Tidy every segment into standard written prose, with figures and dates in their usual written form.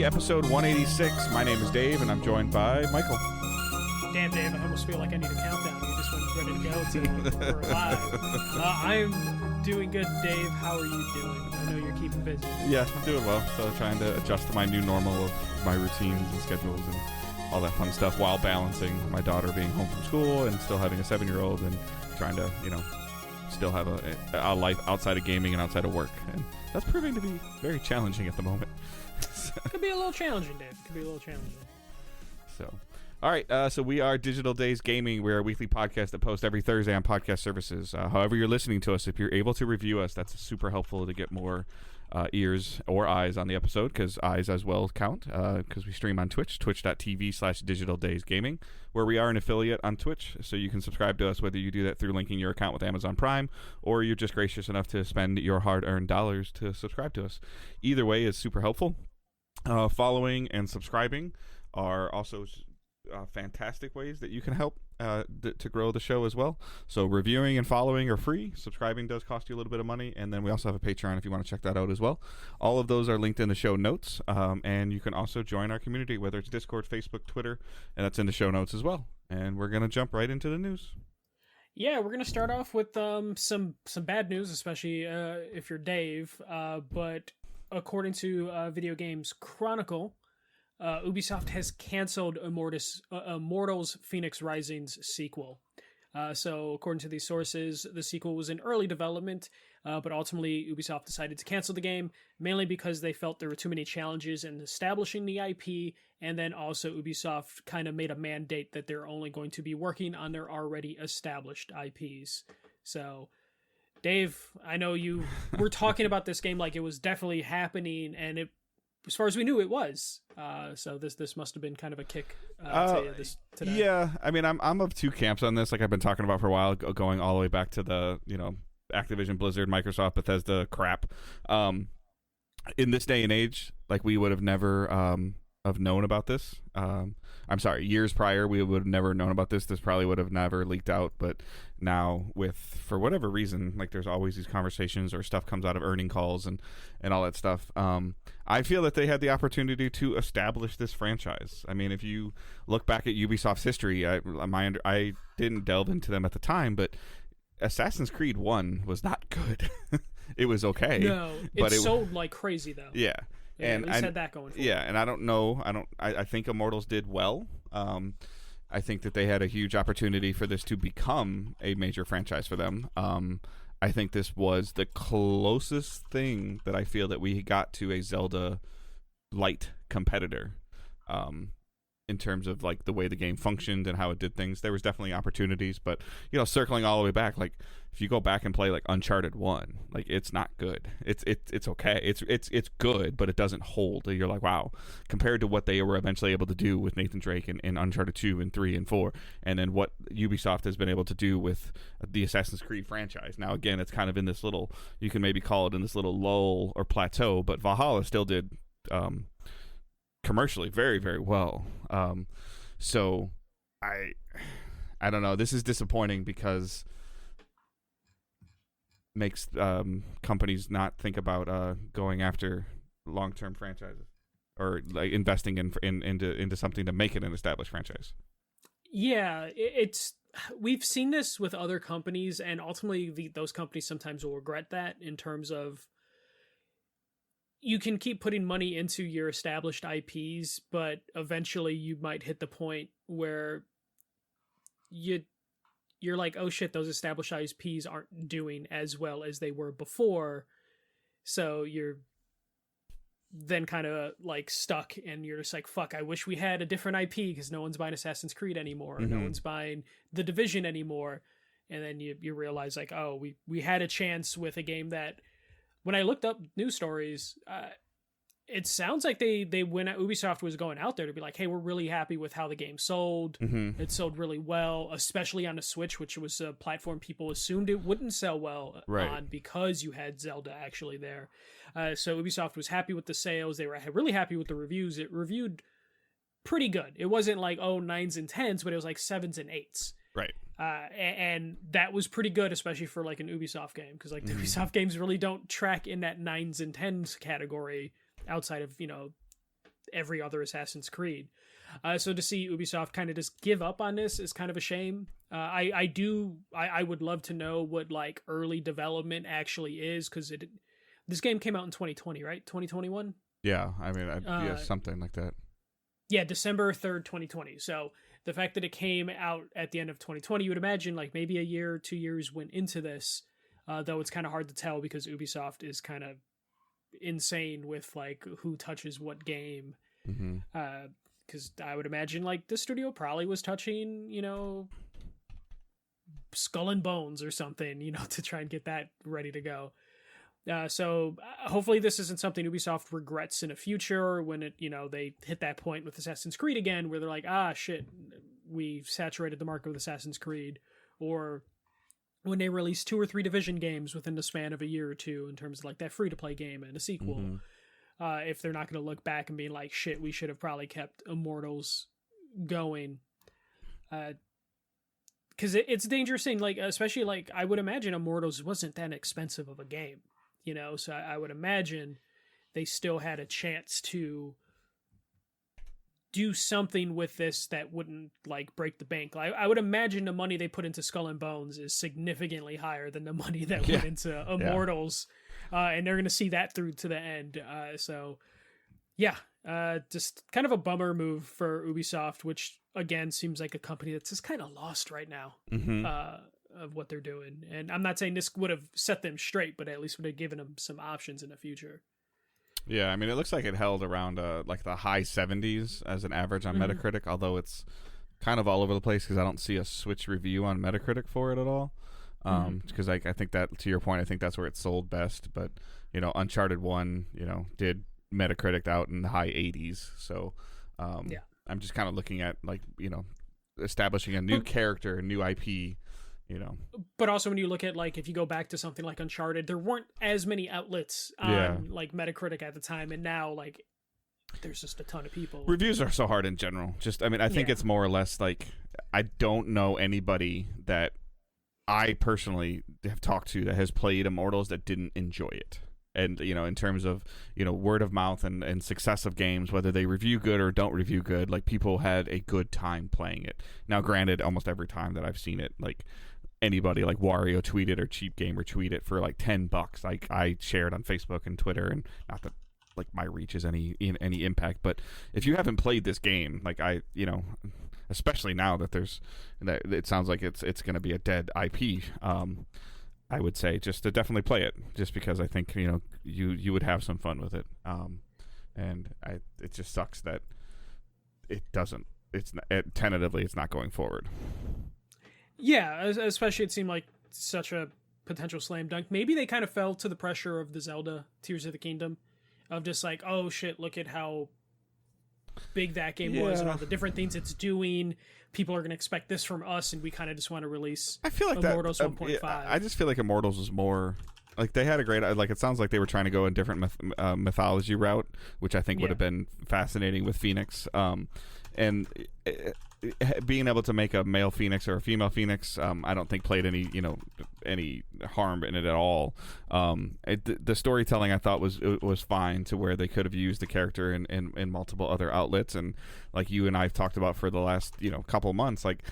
episode 186. My name is Dave, and I'm joined by Michael. Damn, Dave, I almost feel like I need a countdown. You just went ready to go to we're live. I'm doing good, Dave. How are you doing? I know you're keeping busy. Yeah, I'm doing well. So trying to adjust to my new normal of my routines and schedules and all that fun stuff while balancing my daughter being home from school and still having a 7-year-old and trying to, still have a life outside of gaming and outside of work. And that's proving to be very challenging at the moment. Could be a little challenging, Dave. Could be a little challenging. So, all right. So we are Digital Days Gaming. We're a weekly podcast that posts every Thursday on podcast services. However you're listening to us, if you're able to review us, that's super helpful to get more ears or eyes on the episode, because eyes as well count, because we stream on Twitch, twitch.tv/digitaldaysgaming, where we are an affiliate on Twitch, so you can subscribe to us whether you do that through linking your account with Amazon Prime or you're just gracious enough to spend your hard-earned dollars to subscribe to us. Either way is super helpful. Following and subscribing are also fantastic ways that you can help to grow the show as well. So reviewing and following are free. Subscribing does cost you a little bit of money, and then we also have a Patreon if you want to check that out as well. All of those are linked in the show notes, and you can also join our community, whether it's Discord, Facebook, Twitter, and that's in the show notes as well. And we're going to jump right into the news. Yeah, we're going to start off with some bad news, especially if you're Dave, but according to Video Games Chronicle, Ubisoft has canceled Immortals Fenyx Rising's sequel. So according to these sources, the sequel was in early development, but ultimately Ubisoft decided to cancel the game, mainly because they felt there were too many challenges in establishing the IP, and then also Ubisoft kind of made a mandate that they're only going to be working on their already established IPs. So, Dave, I know you were talking about this game like it was definitely happening, and it, as far as we knew, it was. So this must have been kind of a kick today. Yeah, I mean, I'm of two camps on this. Like I've been talking about for a while, going all the way back to the Activision, Blizzard, Microsoft, Bethesda crap. In this day and age, like we would have never have known about this. I'm sorry, years prior, we would have never known about this. This probably would have never leaked out. But now, for whatever reason, like there's always these conversations or stuff comes out of earning calls and all that stuff. I feel that they had the opportunity to establish this franchise. I mean, if you look back at Ubisoft's history, I didn't delve into them at the time, but Assassin's Creed 1 was not good. It was okay. No, it sold like crazy though. Yeah. Yeah, and we said that going forward. Yeah, and I don't know. I think Immortals did well. I think that they had a huge opportunity for this to become a major franchise for them. I think this was the closest thing that I feel that we got to a Zelda light competitor. In terms of like the way the game functioned and how it did things, there was definitely opportunities, but circling all the way back, like if you go back and play like Uncharted 1, like it's not good. It's okay. It's good, but it doesn't hold. You're like, wow, compared to what they were eventually able to do with Nathan Drake in Uncharted 2 and 3 and 4, and then what Ubisoft has been able to do with the Assassin's Creed franchise. Now again, it's kind of in this little, you can maybe call it in this little lull or plateau, but Valhalla still did commercially very, very well. So I don't know, this is disappointing because makes companies not think about going after long-term franchises or like investing into something to make it an established franchise. Yeah, we've seen this with other companies, and ultimately those companies sometimes will regret that, in terms of you can keep putting money into your established IPs, but eventually you might hit the point where you're like, oh shit, those established IPs aren't doing as well as they were before. So you're then kind of like stuck, and you're just like, fuck, I wish we had a different IP, because no one's buying Assassin's Creed anymore. Mm-hmm. No one's buying The Division anymore. And then you realize like, oh, we had a chance with a game that, when I looked up news stories, it sounds like Ubisoft was going out there to be like, hey, we're really happy with how the game sold. Mm-hmm. It sold really well, especially on the Switch, which was a platform people assumed it wouldn't sell well on, because you had Zelda actually there. So Ubisoft was happy with the sales. They were really happy with the reviews. It reviewed pretty good. It wasn't like, 9s and 10s, but it was like 7s and 8s. Right. And that was pretty good, especially for like an Ubisoft game, because like the Ubisoft games really don't track in that 9s and 10s category outside of every other Assassin's Creed. So to see Ubisoft kind of just give up on this is kind of a shame. I would love to know what like early development actually is, because this game came out in 2020, right? 2021. Yeah, I mean, yeah, something like that. Yeah, December 3rd, 2020. So the fact that it came out at the end of 2020, you would imagine like maybe a year, 2 years went into this. Though it's kind of hard to tell because Ubisoft is kind of insane with like who touches what game. Because I would imagine like the studio probably was touching, Skull and Bones or something, to try and get that ready to go. So hopefully this isn't something Ubisoft regrets in the future when they hit that point with Assassin's Creed again, where they're like, shit, we've saturated the market with Assassin's Creed, or when they release 2 or 3 Division games within the span of a year or two in terms of like that free-to-play game and a sequel. If they're not going to look back and be like, shit, we should have probably kept Immortals going. Because it's a dangerous thing, like, especially like I would imagine Immortals wasn't that expensive of a game, so I would imagine they still had a chance to do something with this that wouldn't like break the bank. I would imagine the money they put into Skull and Bones is significantly higher than the money that went into Immortals. And they're going to see that through to the end. Just kind of a bummer move for Ubisoft, which again seems like a company that's just kind of lost right now of what they're doing. And I'm not saying this would have set them straight, but at least would have given them some options in the future. Yeah, I mean, it looks like it held around like the high 70s as an average on Metacritic, although it's kind of all over the place because I don't see a Switch review on Metacritic for it at all. Because I think that, to your point, I think that's where it sold best. But, Uncharted 1, did Metacritic out in the high 80s. So I'm just kind of looking at, like, establishing a new character, a new IP. But also when you look at like if you go back to something like Uncharted, there weren't as many outlets on like Metacritic at the time, and now like there's just a ton of people. Reviews are so hard in general. I think it's more or less like I don't know anybody that I personally have talked to that has played Immortals that didn't enjoy it. And, in terms of, word of mouth and success of games, whether they review good or don't review good, like people had a good time playing it. Now, granted, almost every time that I've seen it, like anybody like Wario tweeted or Cheap Gamer tweeted for like $10. Like I shared on Facebook and Twitter, and not that like my reach is any impact, but if you haven't played this game, like especially now that it sounds like it's going to be a dead IP, I would say just to definitely play it, just because I think you would have some fun with it, and it just sucks that it doesn't. Tentatively it's not going forward. Yeah, especially it seemed like such a potential slam dunk. Maybe they kind of fell to the pressure of the Zelda Tears of the Kingdom, of just like, oh shit, look at how big that game was and all the different things it's doing. People are going to expect this from us, and we kind of just want to release Immortals 1.5. I just feel like Immortals was more like they had a great, like it sounds like they were trying to go a different mythology route, which I think would have been fascinating with Phoenix. And being able to make a male Phoenix or a female Phoenix, I don't think played any harm in it at all. The storytelling I thought was fine, to where they could have used the character in multiple other outlets, and like you and I've talked about for the last couple months, like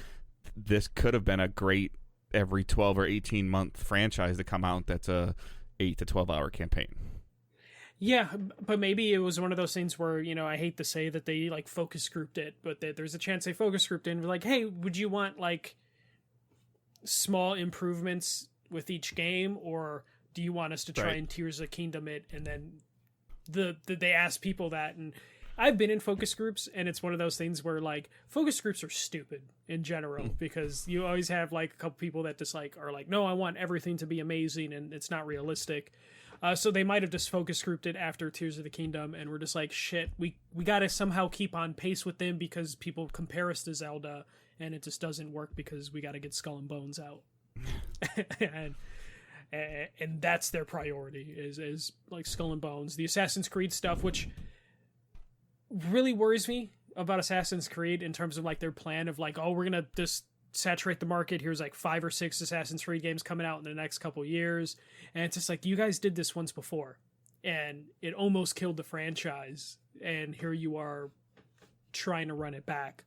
this could have been a great every 12 or 18 month franchise to come out that's a 8 to 12 hour campaign. Yeah, but maybe it was one of those things where, I hate to say that they like focus grouped it, but there's a chance they focus grouped it and were like, hey, would you want like small improvements with each game, or do you want us to try and Tears of the Kingdom it? And then they ask people that, and I've been in focus groups, and it's one of those things where like focus groups are stupid in general, because you always have like a couple people that just like are like, no, I want everything to be amazing, and it's not realistic. So they might have just focus grouped it after Tears of the Kingdom, and we're just like, shit, we got to somehow keep on pace with them because people compare us to Zelda, and it just doesn't work because we got to get Skull and Bones out. and that's their priority is like Skull and Bones. The Assassin's Creed stuff, which really worries me about Assassin's Creed in terms of like their plan of like, oh, we're going to just saturate the market. Here's like 5 or 6 Assassin's Creed games coming out in the next couple years, and it's just like, you guys did this once before and it almost killed the franchise. and here you are trying to run it back.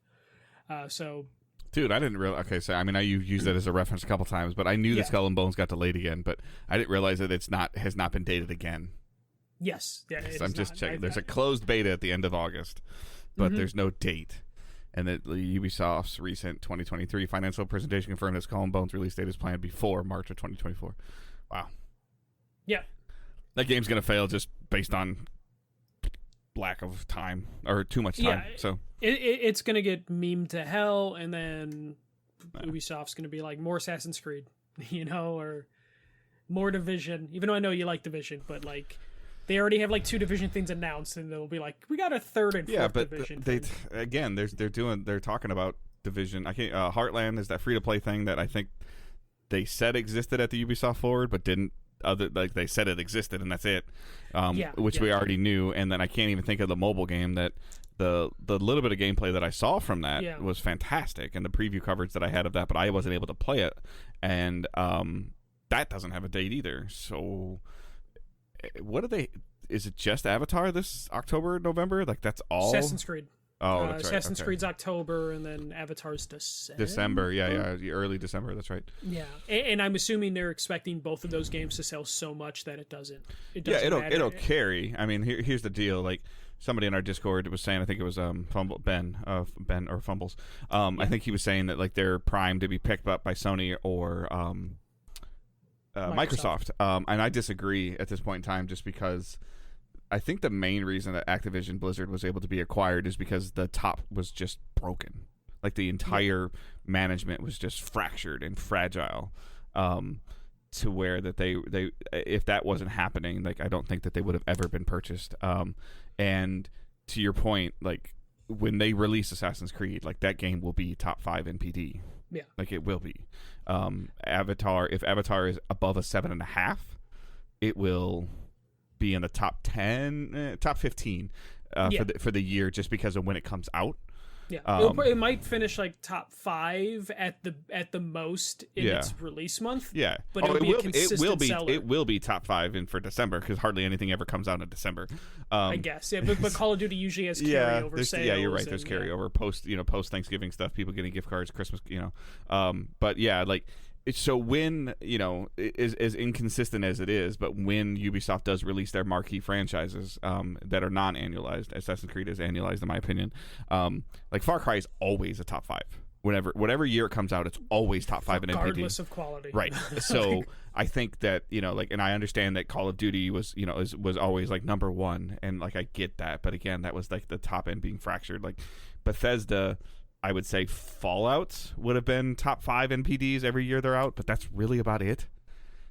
So, dude, I didn't realize. Okay, so I mean, you've used it as a reference a couple times, but I knew that Skull and Bones got delayed again, but I didn't realize that has not been dated again. Yes, yeah, I'm just checking. There's a closed beta at the end of August, but there's no date. And that Ubisoft's recent 2023 financial presentation confirmed that Skull and Bones release date is planned before March of 2024. Wow. Yeah. That game's gonna fail just based on lack of time or too much time. So it's gonna get memed to hell, and then Ubisoft's gonna be like more Assassin's Creed, or more Division. Even though I know you like Division, but like they already have like 2 Division things announced, and they'll be like, we got a 3rd and 4th Division. They're talking about Division. I can't. Heartland is that free to play thing that I think they said existed at the Ubisoft Forward, but didn't. They said it existed and that's it, which we already knew. And then I can't even think of the mobile game that the little bit of gameplay that I saw from that was fantastic, and the preview coverage that I had of that, but I wasn't able to play it, and that doesn't have a date either. So what are they? Is it just Avatar this October, November? Like that's all Assassin's Creed. Oh, that's right. Assassin's Creed's October, and then Avatar's December. Early December. That's right. Yeah, and I'm assuming they're expecting both of those games to sell so much that it doesn't. It'll carry. I mean, here's the deal. Like somebody in our Discord was saying, I think it was Ben or Fumbles. I think he was saying that like they're primed to be picked up by Sony or Microsoft. And I disagree at this point in time, just because I think the main reason that Activision Blizzard was able to be acquired is because the top was just broken. Like the entire management was just fractured and fragile, to where that they if that wasn't happening, like I don't think that they would have ever been purchased. And to your point, like when they release Assassin's Creed, like that game will be top 5 NPD. Yeah, like it will be. Avatar, if Avatar is above a 7.5, it will be in the top 10, top 15 for the year, just because of when it comes out. Yeah, it might finish like top 5 at the most in its release month. Yeah, but it'll be a consistent seller. It will be top 5 in for December, because hardly anything ever comes out in December. I guess, but Call of Duty usually has carryover sales. Yeah, you're right. There's carryover post Thanksgiving stuff, people getting gift cards, Christmas, But yeah, like. So when, as inconsistent as it is, but when Ubisoft does release their marquee franchises that are non-annualized, Assassin's Creed is annualized in my opinion, like Far Cry is always a top 5. Whatever year it comes out, it's always top 5 in NPD. Regardless of quality. Right. So I think that, and I understand that Call of Duty was always like number 1, and like I get that, but again, that was like the top end being fractured. Like Bethesda, I would say Fallout would have been top 5 NPDs every year they're out, but that's really about it.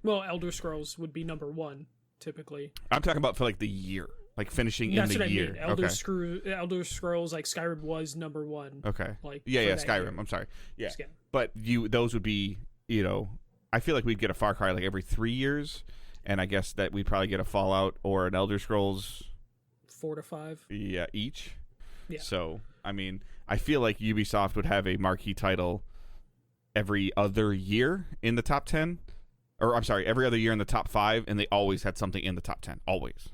Well, Elder Scrolls would be number 1, typically. I'm talking about for like the year, like finishing in the year. Mean. Elder Scrolls, like Skyrim was number 1. Okay. Like Skyrim. Year. I'm sorry. Yeah. But those would be, I feel like we'd get a Far Cry like every 3 years, and I guess that we'd probably get a Fallout or an Elder Scrolls 4 to 5. Yeah, each. Yeah. So, I mean, I feel like Ubisoft would have a marquee title every other year in the top 10. Or, I'm sorry, every other year in the top 5, and they always had something in the top 10. Always.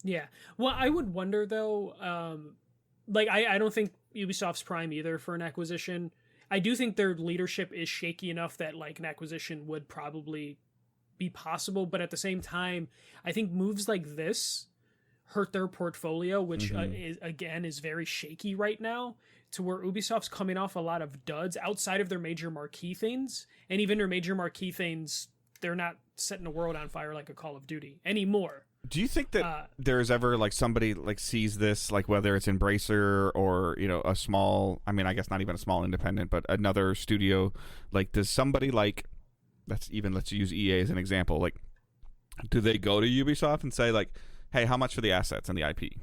Yeah. Well, I would wonder, though, I don't think Ubisoft's prime either for an acquisition. I do think their leadership is shaky enough that, like, an acquisition would probably be possible. But at the same time, I think moves like this hurt their portfolio, which is very shaky right now, to where Ubisoft's coming off a lot of duds outside of their major marquee things, and even their major marquee things, they're not setting the world on fire like a Call of Duty anymore. Do you think that there's ever like somebody like sees this, like whether it's Embracer or a small, I mean I guess not even a small independent, but another studio, like does somebody like let's use EA as an example, like do they go to Ubisoft and say like, hey, how much for the assets and the IP?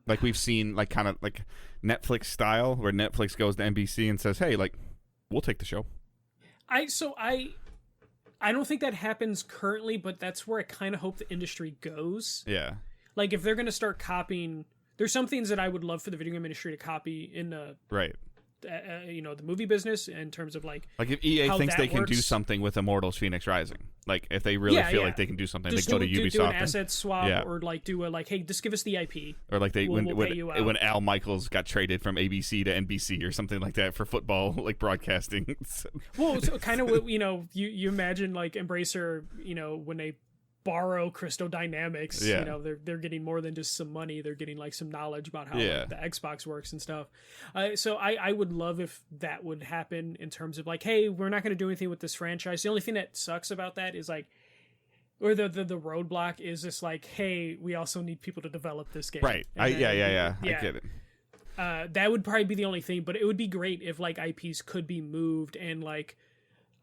Like we've seen like kind of like Netflix style, where Netflix goes to NBC and says, hey, like we'll take the show. I don't think that happens currently, but that's where I kind of hope the industry goes. Yeah. Like if they're going to start copying, there's some things that I would love for the video game industry to copy in the right the movie business in terms of like if EA how thinks that they can do works. something with Immortals Fenyx Rising, like if they really feel like they can do something, Just they go to do Ubisoft an asset swap, or like do a like, hey, just give us the IP, or like we'll pay you out. when Al Michaels got traded from ABC to NBC or something like that for football like broadcasting. Well, so kind of what you imagine like Embracer, when they borrow Crystal Dynamics, they're getting more than just some money. They're getting like some knowledge about how like, the Xbox works and stuff. So I would love if that would happen in terms of like, hey, we're not going to do anything with this franchise. The only thing that sucks about that is like, or the roadblock is just like, hey, we also need people to develop this game. Right. I get it. That would probably be the only thing, but it would be great if like IPs could be moved, and like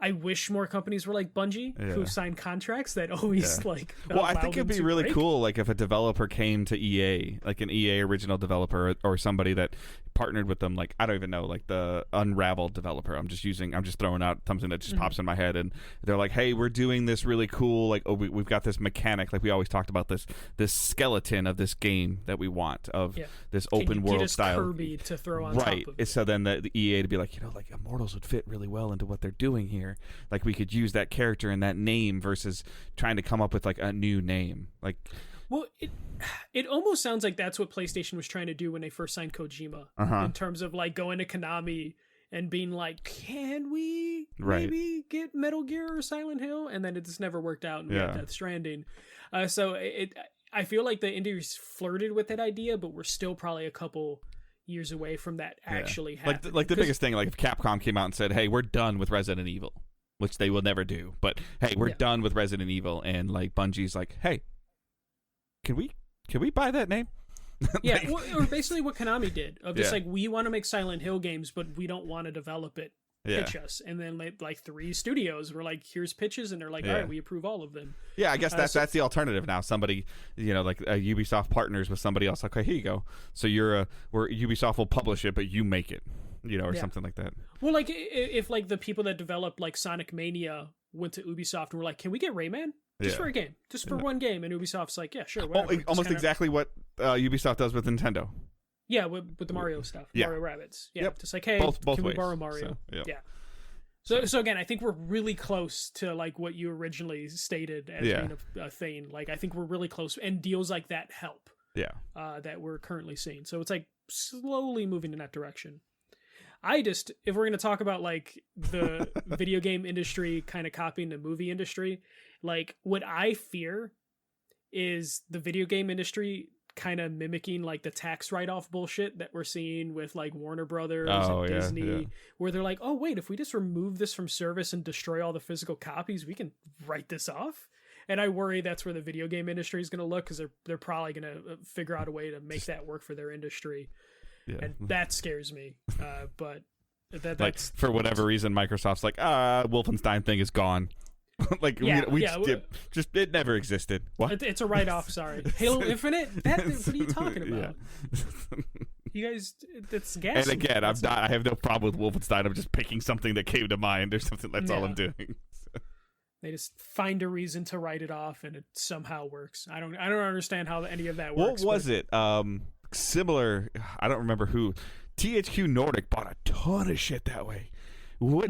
I wish more companies were like Bungie, who sign contracts that always like. Well, I think it'd be really cool, like if a developer came to EA, like an EA original developer or somebody that partnered with them, like I don't even know, like the Unravel developer. I'm just throwing out something that just pops in my head, and they're like, "Hey, we're doing this really cool. Like, we've got this mechanic. Like we always talked about this skeleton of this game that we want of this open world style Kirby to throw on top of it. So then the EA to be like, like Immortals would fit really well into what they're doing here. Like we could use that character and that name versus trying to come up with like a new name. Like, well, it almost sounds like that's what PlayStation was trying to do when they first signed Kojima, in terms of like going to Konami and being like, can we maybe get Metal Gear or Silent Hill? And then it just never worked out, and we had Death Stranding. So I feel like the indie's flirted with that idea, but we're still probably a couple years away from that actually happening. Like the biggest thing, like if Capcom came out and said, hey, we're done with Resident Evil, which they will never do, but hey, we're done with Resident Evil, and like Bungie's like, hey, can we buy that name? Or basically what Konami did of just like, we want to make Silent Hill games, but we don't want to develop it. Pitch us, and then like 3 studios were like, here's pitches, and they're like, all right, we approve all of them. I guess that's the alternative now. Somebody, like Ubisoft partners with somebody else, like, okay, here you go, so where Ubisoft will publish it, but you make it, or something like that. Well, like if like the people that developed like Sonic Mania went to Ubisoft and were like, can we get Rayman just for a game, just for one game, and Ubisoft's like, yeah, sure, whatever. Almost exactly what Ubisoft does with Nintendo. Yeah, with the Mario stuff, Mario Rabbids. Yeah, just like, hey, both can we ways. borrow Mario? So again, I think we're really close to like what you originally stated as being a thing. Like I think we're really close, and deals like that help. That we're currently seeing. So it's like slowly moving in that direction. If we're going to talk about like the video game industry kind of copying the movie industry, like what I fear is the video game industry kind of mimicking like the tax write-off bullshit that we're seeing with like Warner Brothers and Disney, where they're like, oh wait, if we just remove this from service and destroy all the physical copies, we can write this off. And I worry that's where the video game industry is going to look, because they're probably going to figure out a way to make that work for their industry, and that scares me. But that's like, for whatever reason, Microsoft's like, Wolfenstein thing is gone. Like it never existed. What? It's a write-off. Sorry, Halo Infinite. What are you talking about? You guys, it's gas. And again, I have no problem with Wolfenstein. I'm just picking something that came to mind or something. That's all I'm doing. They just find a reason to write it off, and it somehow works. I don't understand how any of that works. What was it? Similar. I don't remember who. THQ Nordic bought a ton of shit that way. What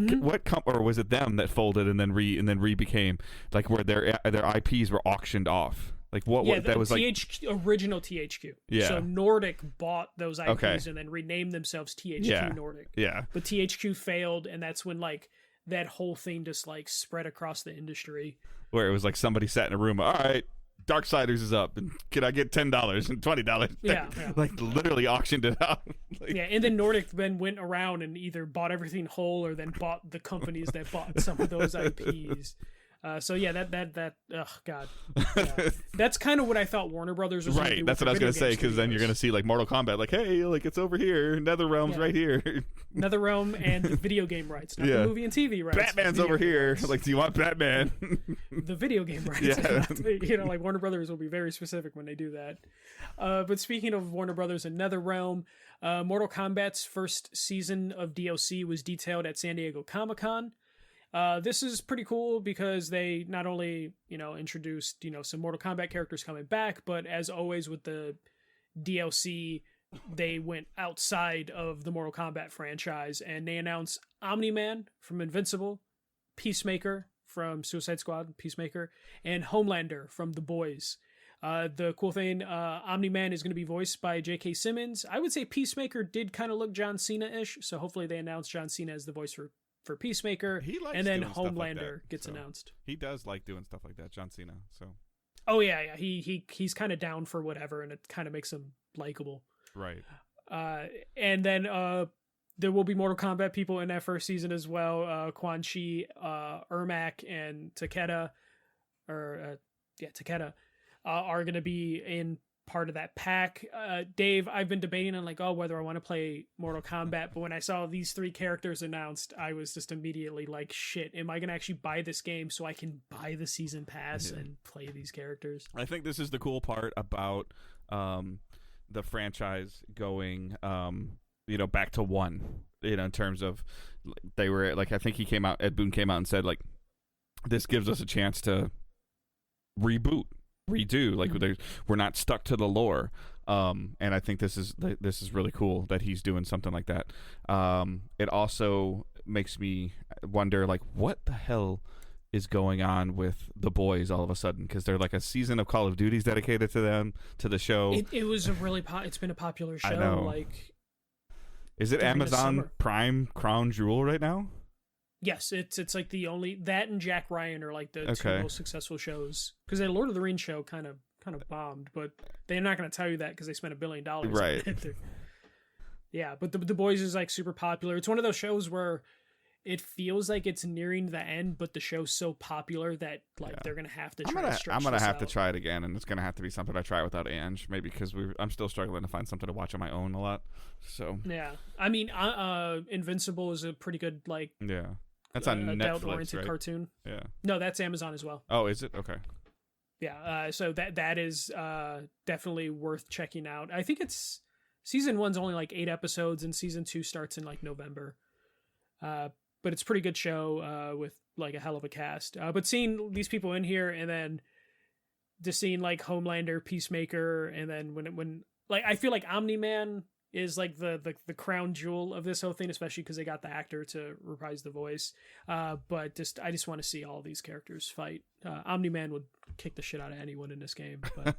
or was it them that folded and then became like where their IPs were auctioned off? Like what that was original THQ. Yeah. So Nordic bought those IPs and then renamed themselves THQ Nordic. Yeah. But THQ failed, and that's when like that whole thing just like spread across the industry. Where it was like somebody sat in a room, all right, Darksiders is up, and can I get $10 and $20? Like literally auctioned it out. And then Nordic then went around and either bought everything whole or then bought the companies that bought some of those IPs. That oh god, that's kind of what I thought Warner Brothers was right. That's what I was gonna say, because then you're gonna see like Mortal Kombat, like, hey, like it's over here, NetherRealm's right here. NetherRealm and video game rights, not the movie and TV rights. Batman's over here. Rights. Like, do you want Batman? The video game rights. Like Warner Brothers will be very specific when they do that. But speaking of Warner Brothers and NetherRealm, Mortal Kombat's first season of DLC was detailed at San Diego Comic-Con. This is pretty cool because they not only, introduced, some Mortal Kombat characters coming back, but as always with the DLC, they went outside of the Mortal Kombat franchise and they announced Omni-Man from Invincible, Peacemaker from Suicide Squad, Peacemaker, and Homelander from The Boys. The cool thing, Omni-Man is going to be voiced by J.K. Simmons. I would say Peacemaker did kind of look John Cena-ish, so hopefully they announce John Cena as the voice for Peacemaker, He likes and then doing stuff like Homelander that, gets so. announced. He does like doing stuff like that, John Cena. So. Oh yeah. He's kind of down for whatever, and it kind of makes him likable. Right. And then there will be Mortal Kombat people in that first season as well. Quan Chi, Ermac, and Takeda, Takeda, are going to be in part of that pack. Dave, I've been debating on like, whether I want to play Mortal Kombat, but when I saw these 3 characters announced, I was just immediately like, shit, am I going to actually buy this game so I can buy the season pass and play these characters? I think this is the cool part about the franchise going, back to 1, in terms of they were like, I think Ed Boon came out and said like, this gives us a chance to redo, like we're not stuck to the lore. And I think this is really cool that he's doing something like that. It also makes me wonder like, what the hell is going on with The Boys all of a sudden, because they're like a season of Call of Duty's dedicated to them, to the show. It was a really it's been a popular show. I know. Like, is it Amazon Prime crown jewel right now? Yes, it's like the only that and Jack Ryan are like the 2 most successful shows, because the Lord of the Rings show kind of bombed, but they're not going to tell you that because they spent $1 billion. Right. Yeah, but the Boys is like super popular. It's one of those shows where it feels like it's nearing the end, but the show's so popular that they're gonna have to. I'm gonna have to try it again, and it's gonna have to be something I try without Ange, maybe because I'm still struggling to find something to watch on my own a lot. So yeah, I mean, Invincible is a pretty good that's on Netflix, adult-oriented right? cartoon. Yeah, no, that's Amazon as well. Oh, is it? Okay. Yeah, so that is definitely worth checking out. I think it's season 1's only like 8 episodes, and season 2 starts in like November. But it's a pretty good show with like a hell of a cast. But seeing these people in here, and then just seeing like Homelander, Peacemaker, and then when like I feel like Omni-Man is like the crown jewel of this whole thing, especially because they got the actor to reprise the voice. But I just want to see all these characters fight. Omni-Man would kick the shit out of anyone in this game. But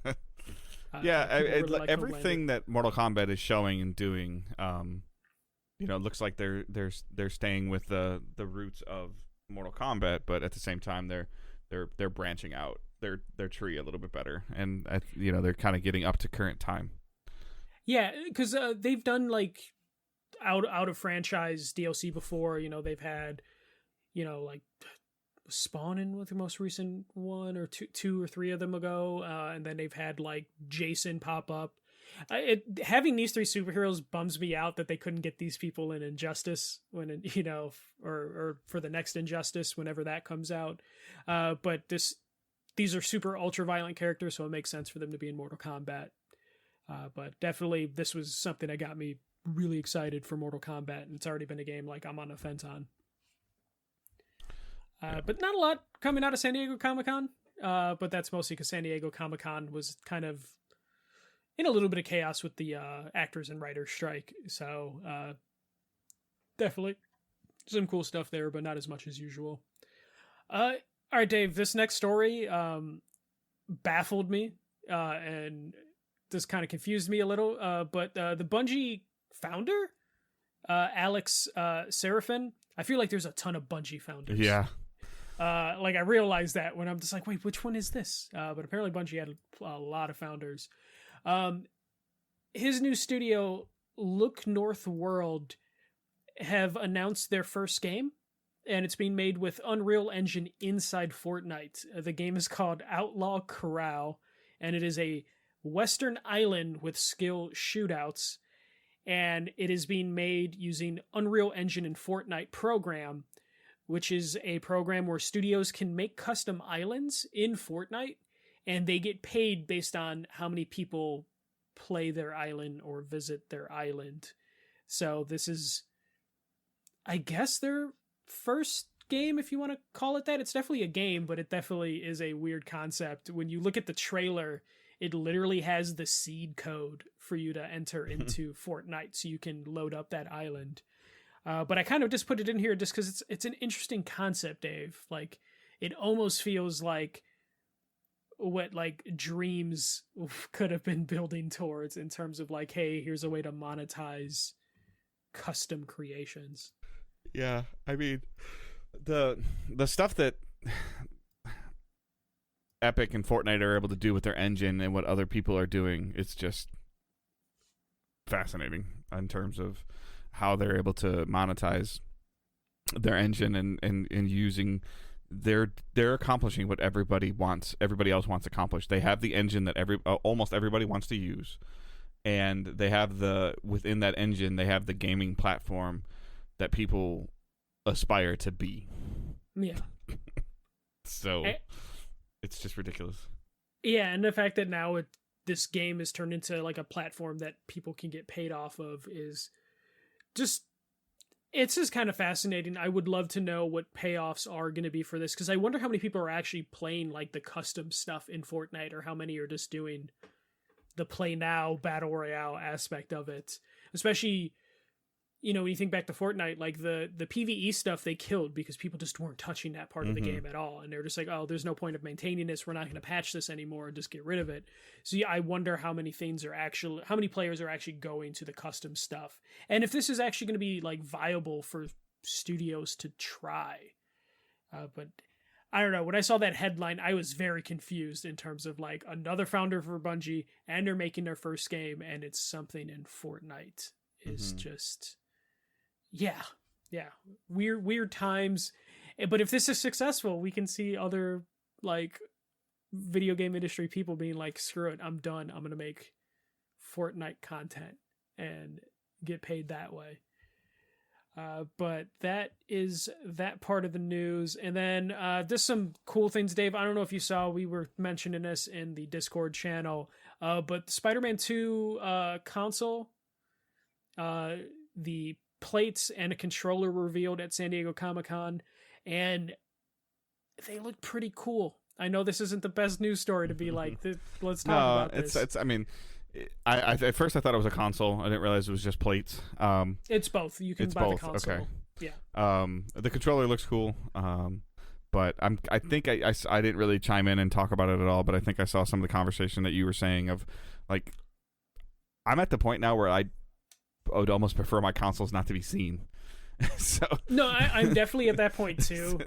everything that Mortal Kombat is showing and doing. It looks like they're staying with the roots of Mortal Kombat, but at the same time they're branching out their tree a little bit better, and they're kind of getting up to current time. Yeah, because they've done like out of franchise DLC before. They've had like Spawn with the most recent one, or two or three of them ago, and then they've had like Jason pop up. Having these 3 superheroes bums me out that they couldn't get these people in Injustice when or for the next Injustice whenever that comes out. But these are super ultra violent characters, so it makes sense for them to be in Mortal Kombat. But definitely this was something that got me really excited for Mortal Kombat, and it's already been a game like I'm on the fence on. But not a lot coming out of San Diego Comic-Con. But that's mostly because San Diego Comic-Con was kind of in a little bit of chaos with the actors and writers strike. So definitely some cool stuff there, but not as much as usual. All right, Dave, this next story baffled me and just kind of confused me a little. But the Bungie founder, Alex Serafin, I feel like there's a ton of Bungie founders. Yeah. Like I realized that when I'm just like, wait, which one is this? But apparently Bungie had a lot of founders. His new studio, Look North World, have announced their first game, and it's being made with Unreal Engine inside Fortnite. The game is called Outlaw Corral, and it is a Western island with skill shootouts, and it is being made using Unreal Engine and Fortnite program, which is a program where studios can make custom islands in Fortnite, and they get paid based on how many people play their island or visit their island. So this is, I guess, their first game, if you want to call it that. It's definitely a game, but it definitely is a weird concept. When you look at the trailer, it literally has the seed code for you to enter into Fortnite so you can load up that island. But I kind of just put it in here just because it's an interesting concept, Dave. Like, it almost feels like what like Dreams could have been building towards in terms of like, hey, here's a way to monetize custom creations. Yeah, I mean, the stuff that Epic and Fortnite are able to do with their engine and what other people are doing, it's just fascinating in terms of how they're able to monetize their engine and using they're accomplishing what everybody else wants accomplished. They have the engine that almost everybody wants to use, and they have within that engine they have the gaming platform that people aspire to be. Yeah. So it's just ridiculous. Yeah, and the fact that now this game is turned into like a platform that people can get paid off of is just, it's just kind of fascinating. I would love to know what payoffs are going to be for this, because I wonder how many people are actually playing like the custom stuff in Fortnite, or how many are just doing the play now battle royale aspect of it. Especially, you know, when you think back to Fortnite, like the PvE stuff they killed because people just weren't touching that part of the game at all. And they're just like, oh, there's no point of maintaining this. We're not going to patch this anymore and just get rid of it. So yeah, I wonder how many players are actually going to the custom stuff. And if this is actually going to be like viable for studios to try. But I don't know. When I saw that headline, I was very confused in terms of like another founder for Bungie, and they're making their first game, and it's something in Fortnite. Is just... Yeah. Weird times. But if this is successful, we can see other like video game industry people being like, screw it, I'm done. I'm going to make Fortnite content and get paid that way. But that is that part of the news. And then just some cool things, Dave. I don't know if you saw, we were mentioning this in the Discord channel, but Spider-Man 2 console, the plates and a controller were revealed at San Diego Comic-Con, and they look pretty cool. I know this isn't the best news story to be like, let's talk about this. It's I mean, I at first I thought it was a console. I didn't realize it was just plates. It's both. You can buy both. The console. Okay. Yeah. The controller looks cool. But I think I didn't really chime in and talk about it at all, but I think I saw some of the conversation that you were saying of like, I'm at the point now where I would almost prefer my consoles not to be seen. So no, I'm definitely at that point too.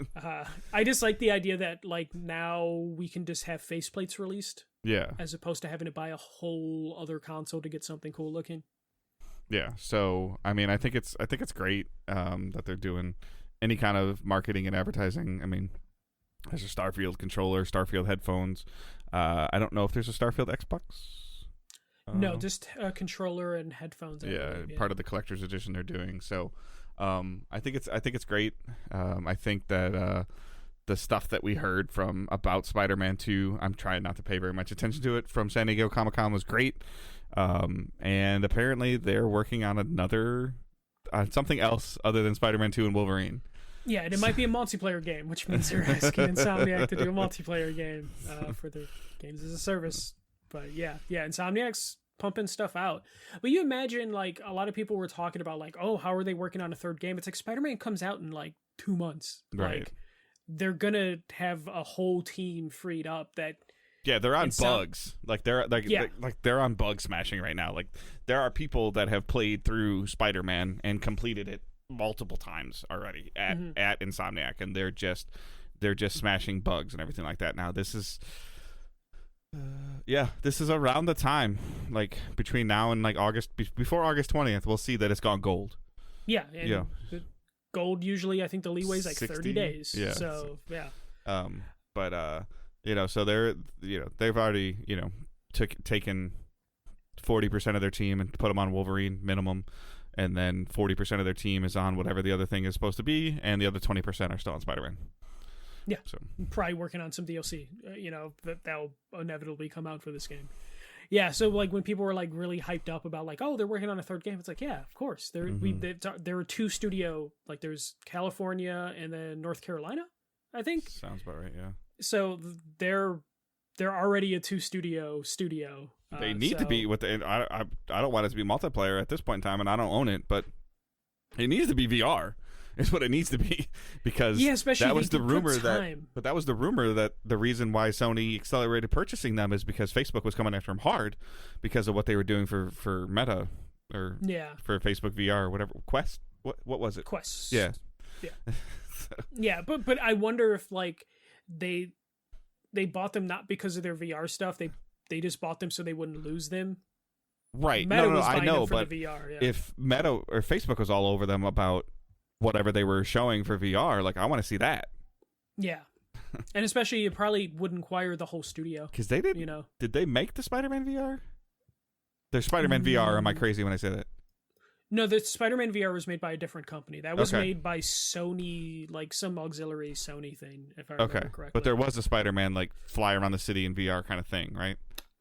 I just like the idea that like now we can just have faceplates released, as opposed to having to buy a whole other console to get something cool looking. Yeah, so I mean, I think it's great that they're doing any kind of marketing and advertising. I mean, there's a Starfield controller, Starfield headphones. I don't know if there's a Starfield Xbox. No, just a controller and headphones. Part of the collector's edition they're doing. So, I think it's great. I think that the stuff that we heard about Spider-Man 2, I'm trying not to pay very much attention to it, from San Diego Comic-Con was great. And apparently they're working on something else other than Spider-Man 2 and Wolverine. Yeah, and it might be a multiplayer game, which means they're asking Insomniac to do a multiplayer game for their games as a service. But yeah, Insomniac's pumping stuff out. But you imagine, like, a lot of people were talking about, like, oh, how are they working on a third game? It's like Spider-Man comes out in, like, 2 months. Right. Like, they're gonna have a whole team freed up that... Yeah, they're on bugs. They're on bug smashing right now. Like, there are people that have played through Spider-Man and completed it multiple times already at Insomniac, and they're just smashing bugs and everything like that. Now, this is... this is around the time, like between now and like August, before August 20th, we'll see that it's gone gold. Yeah, and gold usually, I think the leeway is like 30 days. Yeah. So yeah. So they've already taken 40% of their team and put them on Wolverine minimum, and then 40% of their team is on whatever the other thing is supposed to be, and the other 20% are still on Spider-Man. Yeah, so probably working on some DLC, that'll inevitably come out for this game. Yeah, so like when people were like really hyped up about like, oh, they're working on a third game, it's like, yeah, of course. There were 2 studio, like there's California and then North Carolina, I think. Sounds about right, yeah. So they're they're already a studio. They need to be with the. I don't want it to be multiplayer at this point in time, and I don't own it, but it needs to be VR. Is what it needs to be, because especially that was the rumor that the reason why Sony accelerated purchasing them is because Facebook was coming after them hard because of what they were doing for Meta or for Facebook VR or whatever. Quest, what was it? Quest. Yeah. Yeah, but I wonder if like they bought them not because of their VR stuff. They just bought them so they wouldn't lose them. Right. Meta No, was I know, for but the VR, if Meta or Facebook was all over them about whatever they were showing for VR, like I want to see that. Yeah. And especially you probably would inquire the whole studio. Because they did, did they make the Spider-Man VR? There's Spider-Man VR. Am I crazy when I say that? No, the Spider-Man VR was made by a different company. That was made by Sony, like some auxiliary Sony thing, if I remember correctly. But there was a Spider-Man like fly around the city in VR kind of thing, right?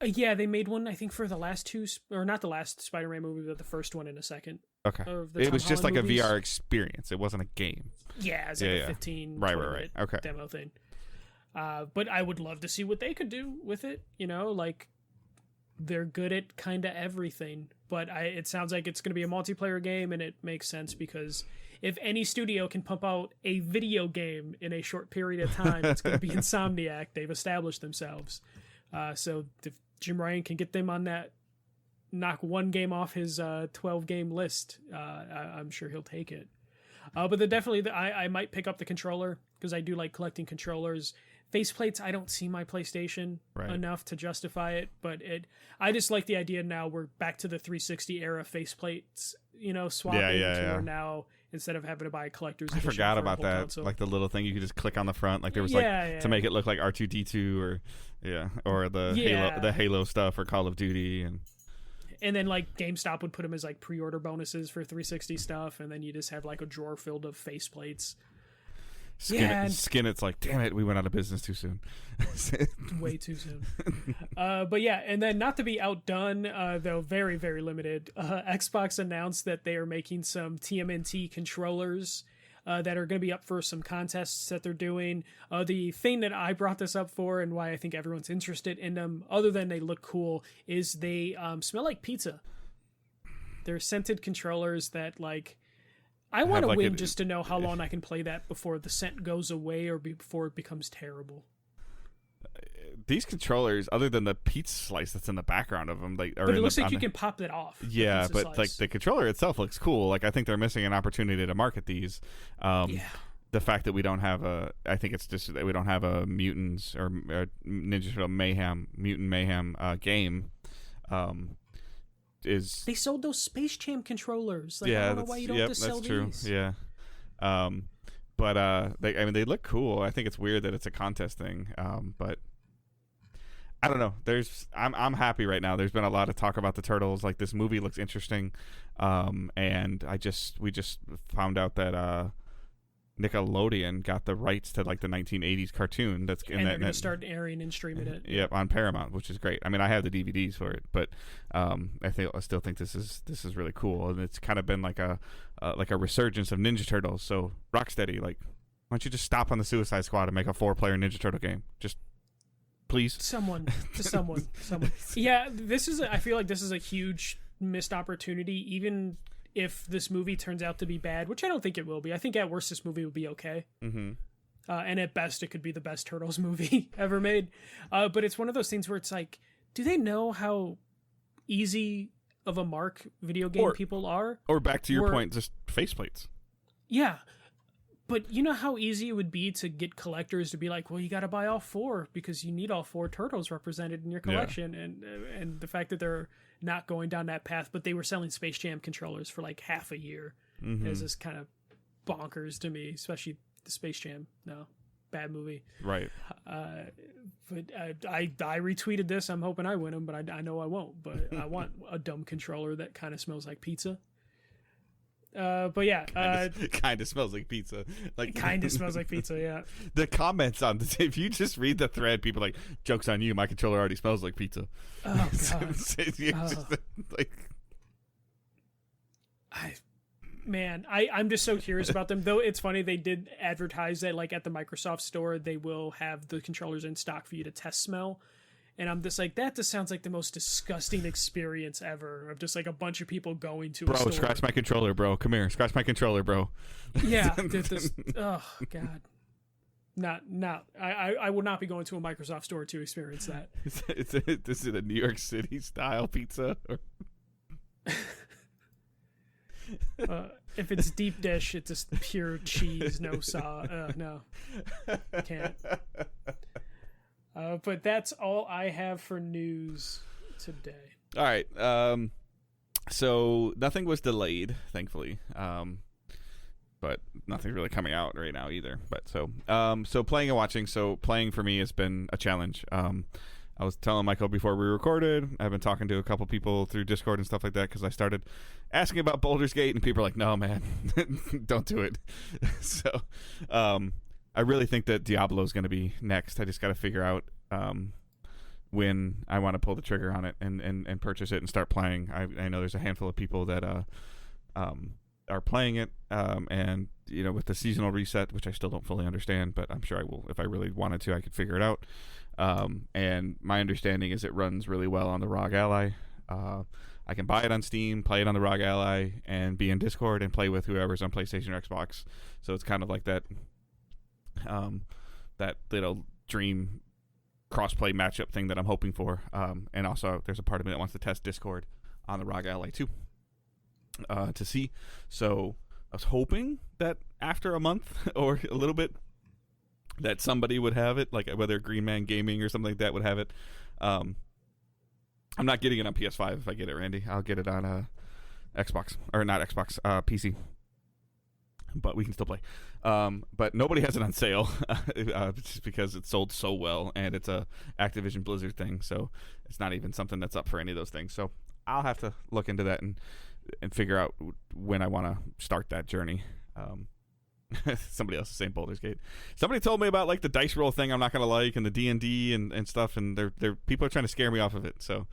Yeah, they made one, I think, for the last two, or not the last Spider-Man movie, but the first one in a second. Okay. It was just like a VR experience. It wasn't a game. Yeah, it was like a 15 right. Okay. Demo thing. But I would love to see what they could do with it. Like they're good at kind of everything. But it sounds like it's going to be a multiplayer game, and it makes sense because if any studio can pump out a video game in a short period of time, it's going to be Insomniac. They've established themselves. So if Jim Ryan can get them on that, knock one game off his 12-game list, I'm sure he'll take it. But I might pick up the controller because I do like collecting controllers. Faceplates, I don't see my PlayStation enough to justify it, but I just like the idea now we're back to the 360 era faceplates, swapping to where now instead of having to buy a collector's edition. I forgot about that. Console. Like the little thing you could just click on the front, like there was to make it look like R2D2 or the Halo stuff or Call of Duty and then like GameStop would put them as like pre-order bonuses for 360 stuff, and then you just have like a drawer filled of faceplates. Skin it's like, damn it, we went out of business too soon. Way too soon. But yeah, and then not to be outdone, though very, very limited, Xbox announced that they are making some TMNT controllers that are going to be up for some contests that they're doing. The thing that I brought this up for and why I think everyone's interested in them, other than they look cool, is they smell like pizza. They're scented controllers that like... I want to win just to know how long I can play that before the scent goes away or before it becomes terrible. These controllers, other than the pizza slice that's in the background of them, like, but it looks like you can pop that off. Yeah, but like the controller itself looks cool. Like I think they're missing an opportunity to market these. The fact that we don't have I think it's just that we don't have a Mutants or Ninja Turtle Mutant Mayhem game. They sold those Space Jam controllers. Like, I don't know why you don't just sell these. Yeah. But they look cool. I think it's weird that it's a contest thing. But I don't know. I'm happy right now. There's been a lot of talk about the Turtles. Like this movie looks interesting. And we just found out that Nickelodeon got the rights to like the 1980s cartoon they're going to start airing and streaming it. Yep, on Paramount, which is great. I mean, I have the DVDs for it, but I still think this is really cool, and it's kind of been like a resurgence of Ninja Turtles. So Rocksteady, like, why don't you just stop on the Suicide Squad and make a 4-player Ninja Turtle game? Just please, someone. Yeah, I feel like this is a huge missed opportunity, even if this movie turns out to be bad, which I don't think it will be. I think at worst this movie will be okay. Mm-hmm. And at best it could be the best Turtles movie ever made. But it's one of those things where it's like, do they know how easy of a mark video game people are? Or back to your point, just faceplates. Yeah. But you know how easy it would be to get collectors to be like, well, you got to buy all 4 because you need all 4 Turtles represented in your collection. Yeah. And the fact that they're not going down that path, but they were selling Space Jam controllers for like half a year. Mm-hmm. Is just kind of bonkers to me, especially the Space Jam. No, bad movie. Right. But I retweeted this. I'm hoping I win them, but I know I won't. But I want a dumb controller that kind of smells like pizza. But yeah, kind of smells like pizza. Like kind of smells like pizza. Yeah. The comments on this, if you just read the thread, people are like, "Joke's on you! My controller already smells like pizza." Oh god. I'm just so curious about them. Though it's funny, they did advertise that like at the Microsoft store they will have the controllers in stock for you to test smell. And I'm just like, that just sounds like the most disgusting experience ever, of just like a bunch of people going to a store. Bro, scratch my controller, bro. Come here, scratch my controller, bro. Yeah, oh god. Not. I will not be going to a Microsoft store to experience that. This is a New York City style pizza. If it's deep dish, it's just pure cheese, no sauce. No, can't. But that's all I have for news today. All right. So nothing was delayed, thankfully. But nothing's really coming out right now either. But so playing and watching. So playing for me has been a challenge. I was telling Michael before we recorded, I've been talking to a couple people through Discord and stuff like that, because I started asking about Baldur's Gate, and people are like, no, man, don't do it. So I really think that Diablo is going to be next. I just got to figure out when I want to pull the trigger on it and purchase it and start playing. I know there's a handful of people that are playing it, and you know, with the seasonal reset, which I still don't fully understand, but I'm sure I will. If I really wanted to, I could figure it out. And my understanding is it runs really well on the ROG Ally. I can buy it on Steam, play it on the ROG Ally, and be in Discord and play with whoever's on PlayStation or Xbox. So it's kind of like that little dream crossplay matchup thing that I'm hoping for. And also, there's a part of me that wants to test Discord on the ROG Ally too, to see. So I was hoping that after a month or a little bit, that somebody would have it, like whether Green Man Gaming or something like that would have it. I'm not getting it on PS5 if I get it, Randy. I'll get it on Xbox, or not Xbox, PC. But we can still play. But nobody has it on sale, just because it's sold so well, and it's a Activision Blizzard thing, so it's not even something that's up for any of those things. So I'll have to look into that and figure out when I want to start that journey. Somebody else is saying Baldur's Gate. Somebody told me about like the dice roll thing I'm not gonna like, and the D&D and stuff, and they're people are trying to scare me off of it. So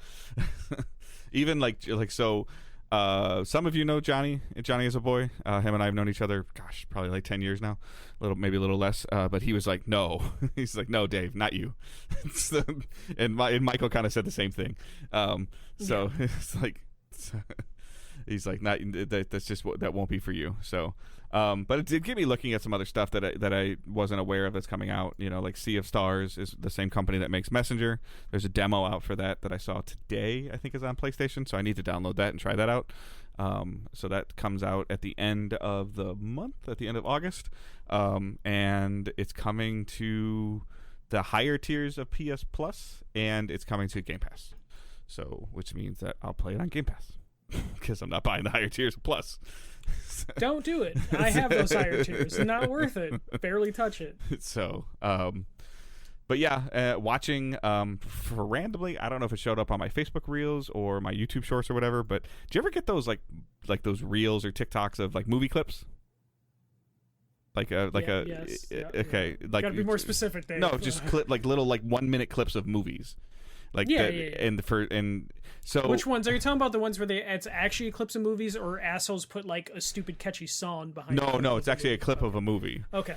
even like so some of you know Johnny is a boy. Him and I have known each other, gosh, probably like 10 years now, maybe a little less, but he was like, no. He's like, no, Dave, not you. So, and Michael kind of said the same thing. So yeah. It's like he's like, not that's just that won't be for you. So but it did get me looking at some other stuff that I wasn't aware of that's coming out. You know, like Sea of Stars is the same company that makes Messenger. There's a demo out for that I saw today, I think is on PlayStation, so I need to download that and try that out. So that comes out at the end of the month, at the end of August, and it's coming to the higher tiers of PS Plus, and it's coming to Game Pass, so which means that I'll play it on Game Pass because I'm not buying the higher tiers of Plus. Don't do it. I have those higher tiers. Not worth it. Barely touch it. So, but yeah, watching for randomly, I don't know if it showed up on my Facebook Reels or my YouTube Shorts or whatever, but do you ever get those like those Reels or TikToks of like movie clips? Like yes, okay, yeah. like gotta be more specific, Dave. No, just little 1 minute clips of movies. Like and so which ones are you talking about? The ones where it's actually clips of movies, or assholes put like a stupid catchy song behind? No, it's actually a clip of a movie. Okay.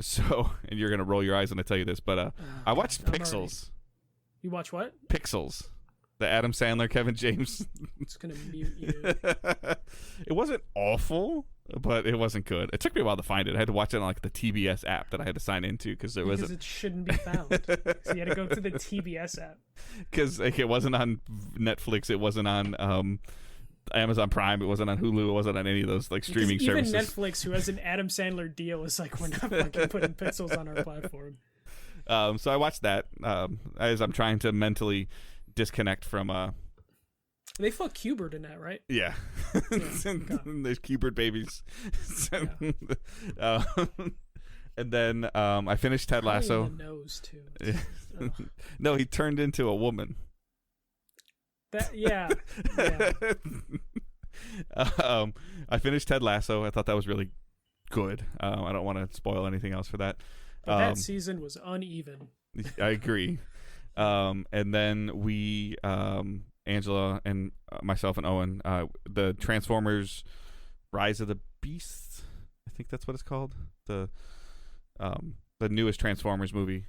So, and you're gonna roll your eyes when I tell you this, but I watched Pixels. You watch what? Pixels, the Adam Sandler, Kevin James. It's gonna mute you. It wasn't awful, but it wasn't good. It took me a while to find it. I had to watch it on like the TBS app that I had to sign into because it shouldn't be found. So you had to go to the TBS app. Because like, it wasn't on Netflix. It wasn't on Amazon Prime. It wasn't on Hulu. It wasn't on any of those like streaming services. Even Netflix, who has an Adam Sandler deal, is like, we're not fucking putting Pixels on our platform. So I watched that as I'm trying to mentally disconnect from. They fuck Qbert in that, right? Yeah. There's Qbert babies. Yeah. And then I finished Ted Lasso. In the nose too. No, he turned into a woman. Yeah. I finished Ted Lasso. I thought that was really good. I don't want to spoil anything else for that. But that season was uneven. I agree. And then we, Angela and myself and Owen, the Transformers Rise of the Beasts, I think that's what it's called. The newest Transformers movie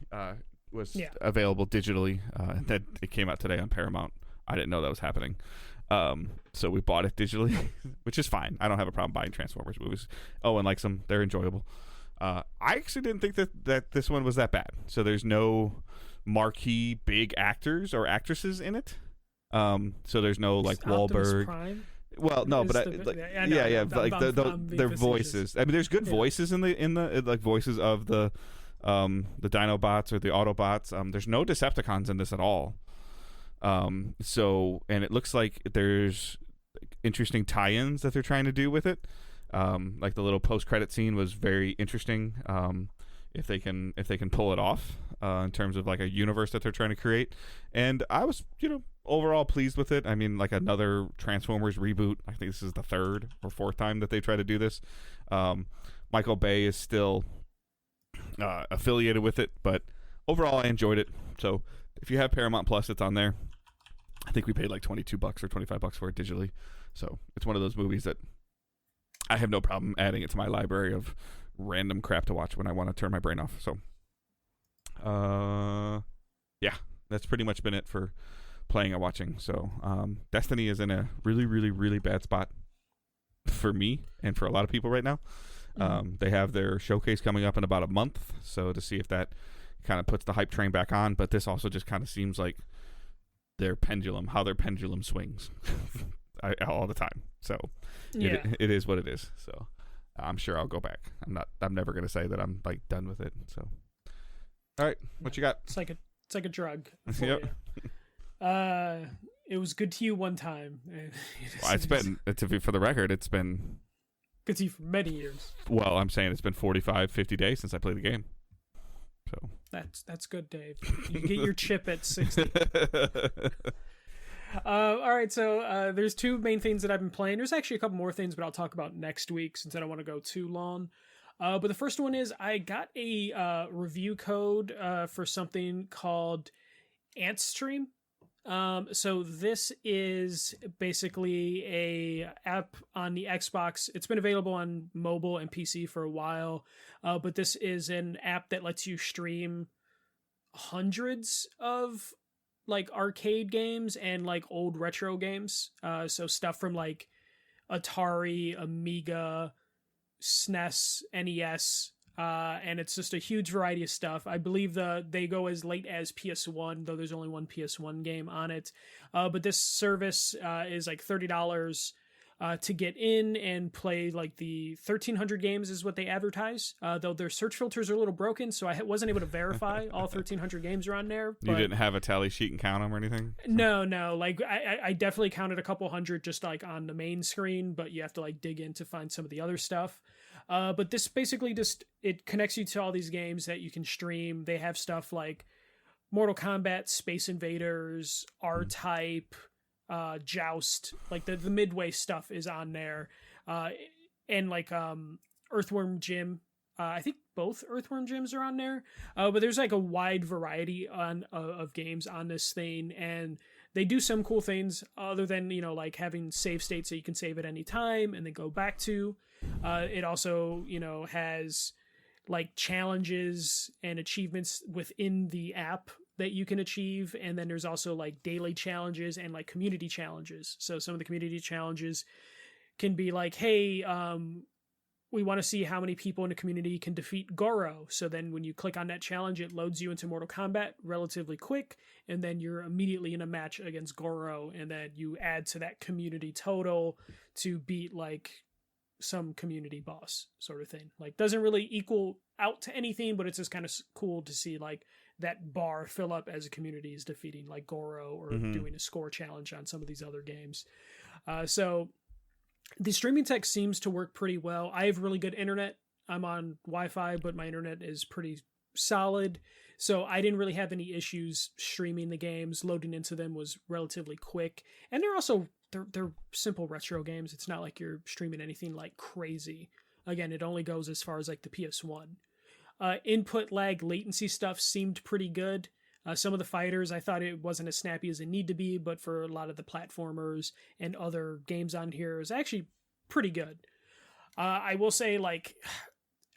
was available digitally. And that it came out today on Paramount. I didn't know that was happening. So we bought it digitally, which is fine. I don't have a problem buying Transformers movies. Owen likes them. They're enjoyable. I actually didn't think that this one was that bad. So there's no marquee big actors or actresses in it. So there's no like Wahlberg. Prime? Well, no, but their voices. I mean, there's good voices in the like voices of the Dinobots or the Autobots. There's no Decepticons in this at all. So, and it looks like there's interesting tie-ins that they're trying to do with it. Like the little post-credit scene was very interesting. If they can pull it off, in terms of like a universe that they're trying to create. And I was, overall pleased with it. I mean, like another Transformers reboot. I think this is the third or fourth time that they try to do this. Michael Bay is still affiliated with it, but overall I enjoyed it. So if you have Paramount Plus, it's on there. I think we paid like $22 or $25 for it digitally. So it's one of those movies that I have no problem adding it to my library of random crap to watch when I want to turn my brain off. So yeah, that's pretty much been it for playing and watching. So Destiny is in a really, really, really bad spot for me and for a lot of people right now. They have their showcase coming up in about a month, so to see if that kind of puts the hype train back on. But this also just kind of seems like how their pendulum swings all the time. So it is what it is. So I'm sure I'll go back. I'm never going to say that I'm like done with it. So all right, what you got? It's like a drug. Yep. It was good to you one time. Well, it's been, for the record, it's been good to you for many years. Well, I'm saying it's been 45, 50 days since I played the game. So that's good, Dave. You get your chip at 60. All right, so there's two main things that I've been playing. There's actually a couple more things, but I'll talk about next week since I don't want to go too long. But the first one is I got a review code for something called Antsream. So this is basically a app on the Xbox. It's been available on mobile and PC for a while, but this is an app that lets you stream hundreds of like arcade games and like old retro games. So stuff from like Atari, Amiga, SNES, NES, and it's just a huge variety of stuff. I believe they go as late as PS1, though there's only one PS1 game on it. But this service is like $30 to get in and play like the 1,300 games is what they advertise. Though their search filters are a little broken, so I wasn't able to verify all 1,300 games are on there. But you didn't have a tally sheet and count them or anything? No. Like I definitely counted a couple hundred just like on the main screen, but you have to like dig in to find some of the other stuff. But this basically it connects you to all these games that you can stream. They have stuff like Mortal Kombat, Space Invaders, R-Type, Joust, like the Midway stuff is on there. And like Earthworm Jim. I think both Earthworm Gyms are on there. But there's like a wide variety of games on this thing, and they do some cool things other than, like having save states so you can save at any time and then go back to. It also, has like challenges and achievements within the app that you can achieve. And then there's also like daily challenges and like community challenges. So some of the community challenges can be like, hey, we want to see how many people in the community can defeat Goro. So then when you click on that challenge, it loads you into Mortal Kombat relatively quick. And then you're immediately in a match against Goro. And then you add to that community total to beat like some community boss sort of thing. Like doesn't really equal out to anything, but it's just kind of cool to see like that bar fill up as a community is defeating like Goro or doing a score challenge on some of these other games. So the streaming tech seems to work pretty well. I have really good internet. I'm on Wi-Fi, but my internet is pretty solid. So I didn't really have any issues streaming the games. Loading into them was relatively quick. And they're simple retro games. It's not like you're streaming anything like crazy. Again, it only goes as far as like the PS1. Input lag latency stuff seemed pretty good. Some of the fighters, I thought it wasn't as snappy as it need to be, but for a lot of the platformers and other games on here, it was actually pretty good. I will say, like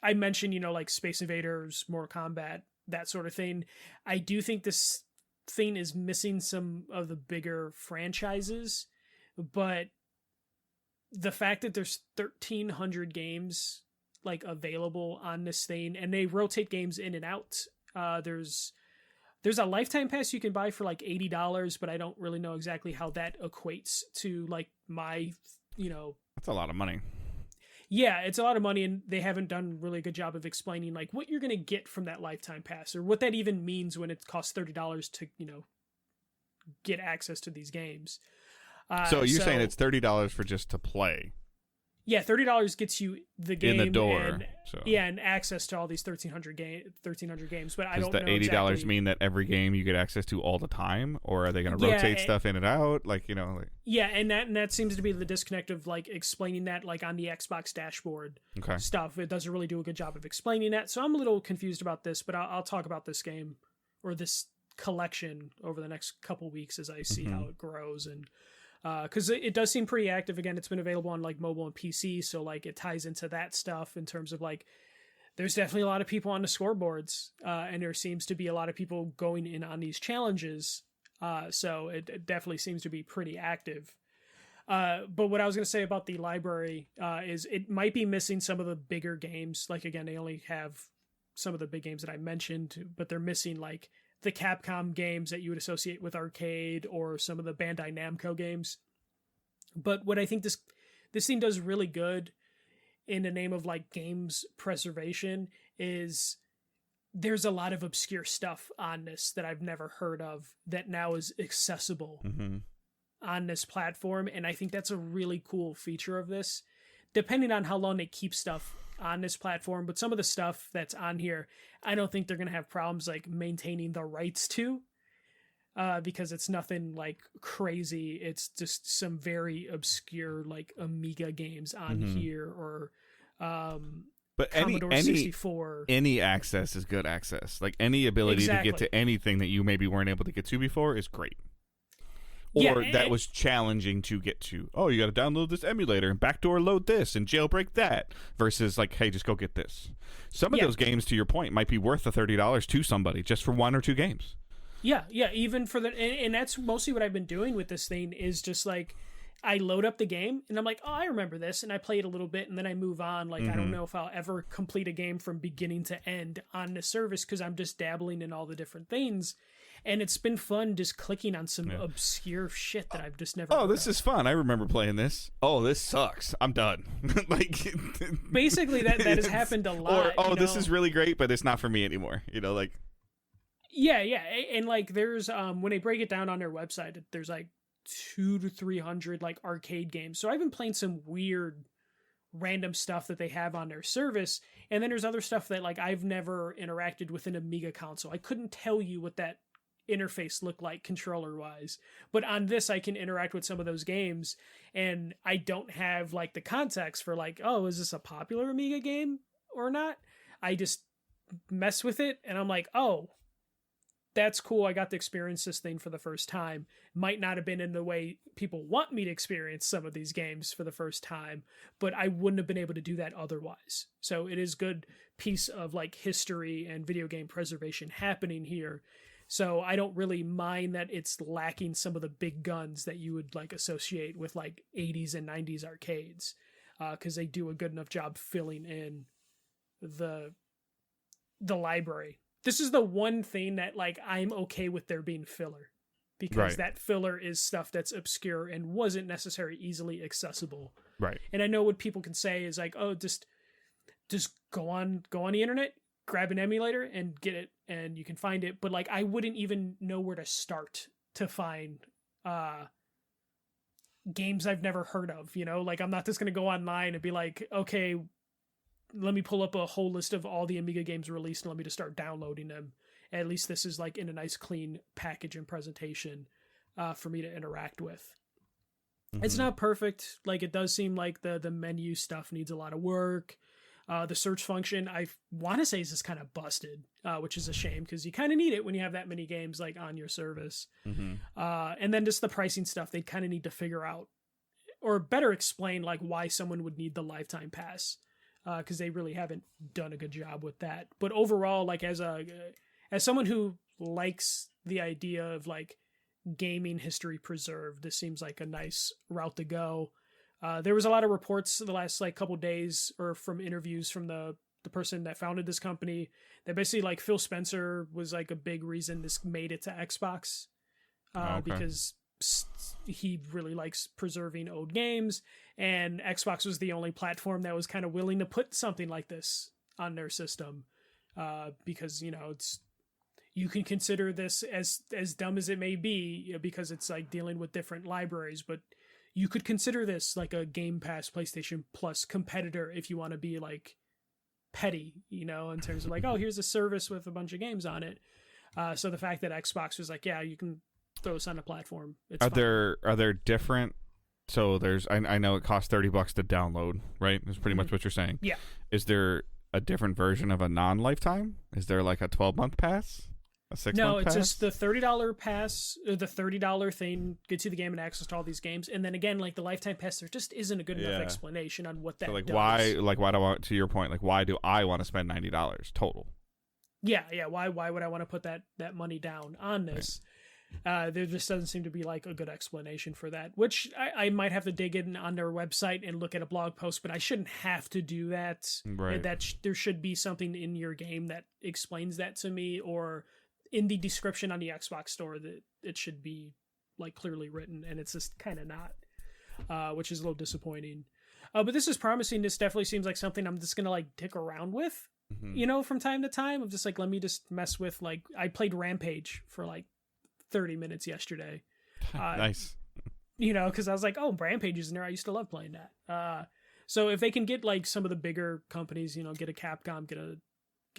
I mentioned, like Space Invaders, Mortal Kombat, that sort of thing. I do think this thing is missing some of the bigger franchises, but the fact that there's 1,300 games like available on this thing, and they rotate games in and out. There's a lifetime pass you can buy for like $80, but I don't really know exactly how that equates to like my, That's a lot of money. Yeah, it's a lot of money, and they haven't done really a good job of explaining like what you're going to get from that lifetime pass, or what that even means when it costs $30 to, get access to these games. So you're saying it's $30 for just to play? Yeah, $30 gets you the game in the door. And, and access to all these 1,300 games. But I don't know. Does the $80 mean that every game you get access to all the time, or are they going to rotate stuff in and out? Yeah, and that seems to be the disconnect of like explaining that like on the Xbox dashboard stuff. It doesn't really do a good job of explaining that, so I'm a little confused about this. But I'll talk about this game or this collection over the next couple weeks as I see how it grows, and because it does seem pretty active. Again, it's been available on like mobile and PC, so like it ties into that stuff in terms of like there's definitely a lot of people on the scoreboards, and there seems to be a lot of people going in on these challenges, so it definitely seems to be pretty active. But what I was going to say about the library is it might be missing some of the bigger games. Like, again, they only have some of the big games that I mentioned, but they're missing like the Capcom games that you would associate with arcade, or some of the Bandai Namco games. But what I think this thing does really good in the name of like games preservation is there's a lot of obscure stuff on this that I've never heard of that now is accessible on this platform. And I think that's a really cool feature of this, depending on how long they keep stuff on this platform. But some of the stuff that's on here, I don't think they're going to have problems like maintaining the rights to, because it's nothing like crazy. It's just some very obscure like Amiga games on here, or but Commodore 64. Any access is good access. Like any ability to get to anything that you maybe weren't able to get to before is great. Or that was challenging to get to. Oh, you got to download this emulator and backdoor load this and jailbreak that. Versus like, hey, just go get this. Some of those games, to your point, might be worth the $30 to somebody just for 1 or 2 games. Yeah, even for and that's mostly what I've been doing with this thing, is just like I load up the game and I'm like, oh, I remember this, and I play it a little bit and then I move on. Like I don't know if I'll ever complete a game from beginning to end on the service, because I'm just dabbling in all the different things. And it's been fun just clicking on some obscure shit that I've just never heard this is fun. I remember playing this. Oh, this sucks. I'm done. Like basically that has happened a lot. Or, this is really great, but it's not for me anymore. Like Yeah. And like there's when they break it down on their website, there's like 200 to 300 like arcade games. So I've been playing some weird random stuff that they have on their service. And then there's other stuff that like I've never interacted with an Amiga console. I couldn't tell you what that interface look like controller wise, but on this I can interact with some of those games, and I don't have like the context for like, oh, is this a popular Amiga game or not? I just mess with it and I'm like, oh, that's cool. I got to experience this thing for the first time. Might not have been in the way people want me to experience some of these games for the first time, but I wouldn't have been able to do that otherwise. So it is good piece of like history and video game preservation happening here. So I don't really mind that it's lacking some of the big guns that you would like associate with like 80s and 90s arcades, because they do a good enough job filling in the library. This is the one thing that like I'm okay with there being filler, because that filler is stuff that's obscure and wasn't necessarily easily accessible. Right. And I know what people can say is like, oh, just go on the internet, grab an emulator and get it, and you can find it. But like I wouldn't even know where to start to find games I've never heard of, like I'm not just going to go online and be like, okay, let me pull up a whole list of all the Amiga games released and let me just start downloading them. At least this is like in a nice clean package and presentation for me to interact with. It's not perfect. Like it does seem like the menu stuff needs a lot of work. The search function, I want to say, is just kind of busted, which is a shame, because you kind of need it when you have that many games like on your service. And then just the pricing stuff, they kind of need to figure out, or better explain like why someone would need the lifetime pass, because they really haven't done a good job with that. But overall, like as as someone who likes the idea of like gaming history preserved, this seems like a nice route to go. There was a lot of reports the last like couple days, or from interviews from the person that founded this company, that basically like Phil Spencer was like a big reason this made it to Xbox, because he really likes preserving old games, and Xbox was the only platform that was kind of willing to put something like this on their system, because you can consider this as dumb as it may be, because it's like dealing with different libraries, but you could consider this like a Game Pass PlayStation Plus competitor if you want to be like petty, in terms of like, oh, here's a service with a bunch of games on it. So the fact that Xbox was like, yeah, you can throw this on a platform. Are there different? So I know it costs $30 to download, right? That's pretty much what you're saying. Yeah. Is there a different version of a non-lifetime? Is there like a 12-month pass? A 6-month No, it's pass? just the $30 pass. The $30 thing gets you the game and access to all these games. And then again, like the lifetime pass, there just isn't a good enough explanation on what that like does. why do I want, to your point, like why do I want to spend $90 total? Yeah. Why would I want to put that money down on this? Right. There just doesn't seem to be like a good explanation for that, which I might have to dig in on their website and look at a blog post, but I shouldn't have to do that. Right. There should be something in your game that explains that to me, or in the description on the Xbox store that it should be like clearly written, and it's just kind of not, which is a little disappointing. But this is promising. This definitely seems like something I'm just gonna like dick around with, from time to time. I'm just like, let me just mess with, like, I played Rampage for like 30 minutes yesterday. Nice. Because I was like, oh, Rampage is in there. I used to love playing that. So if they can get like some of the bigger companies, get a Capcom, get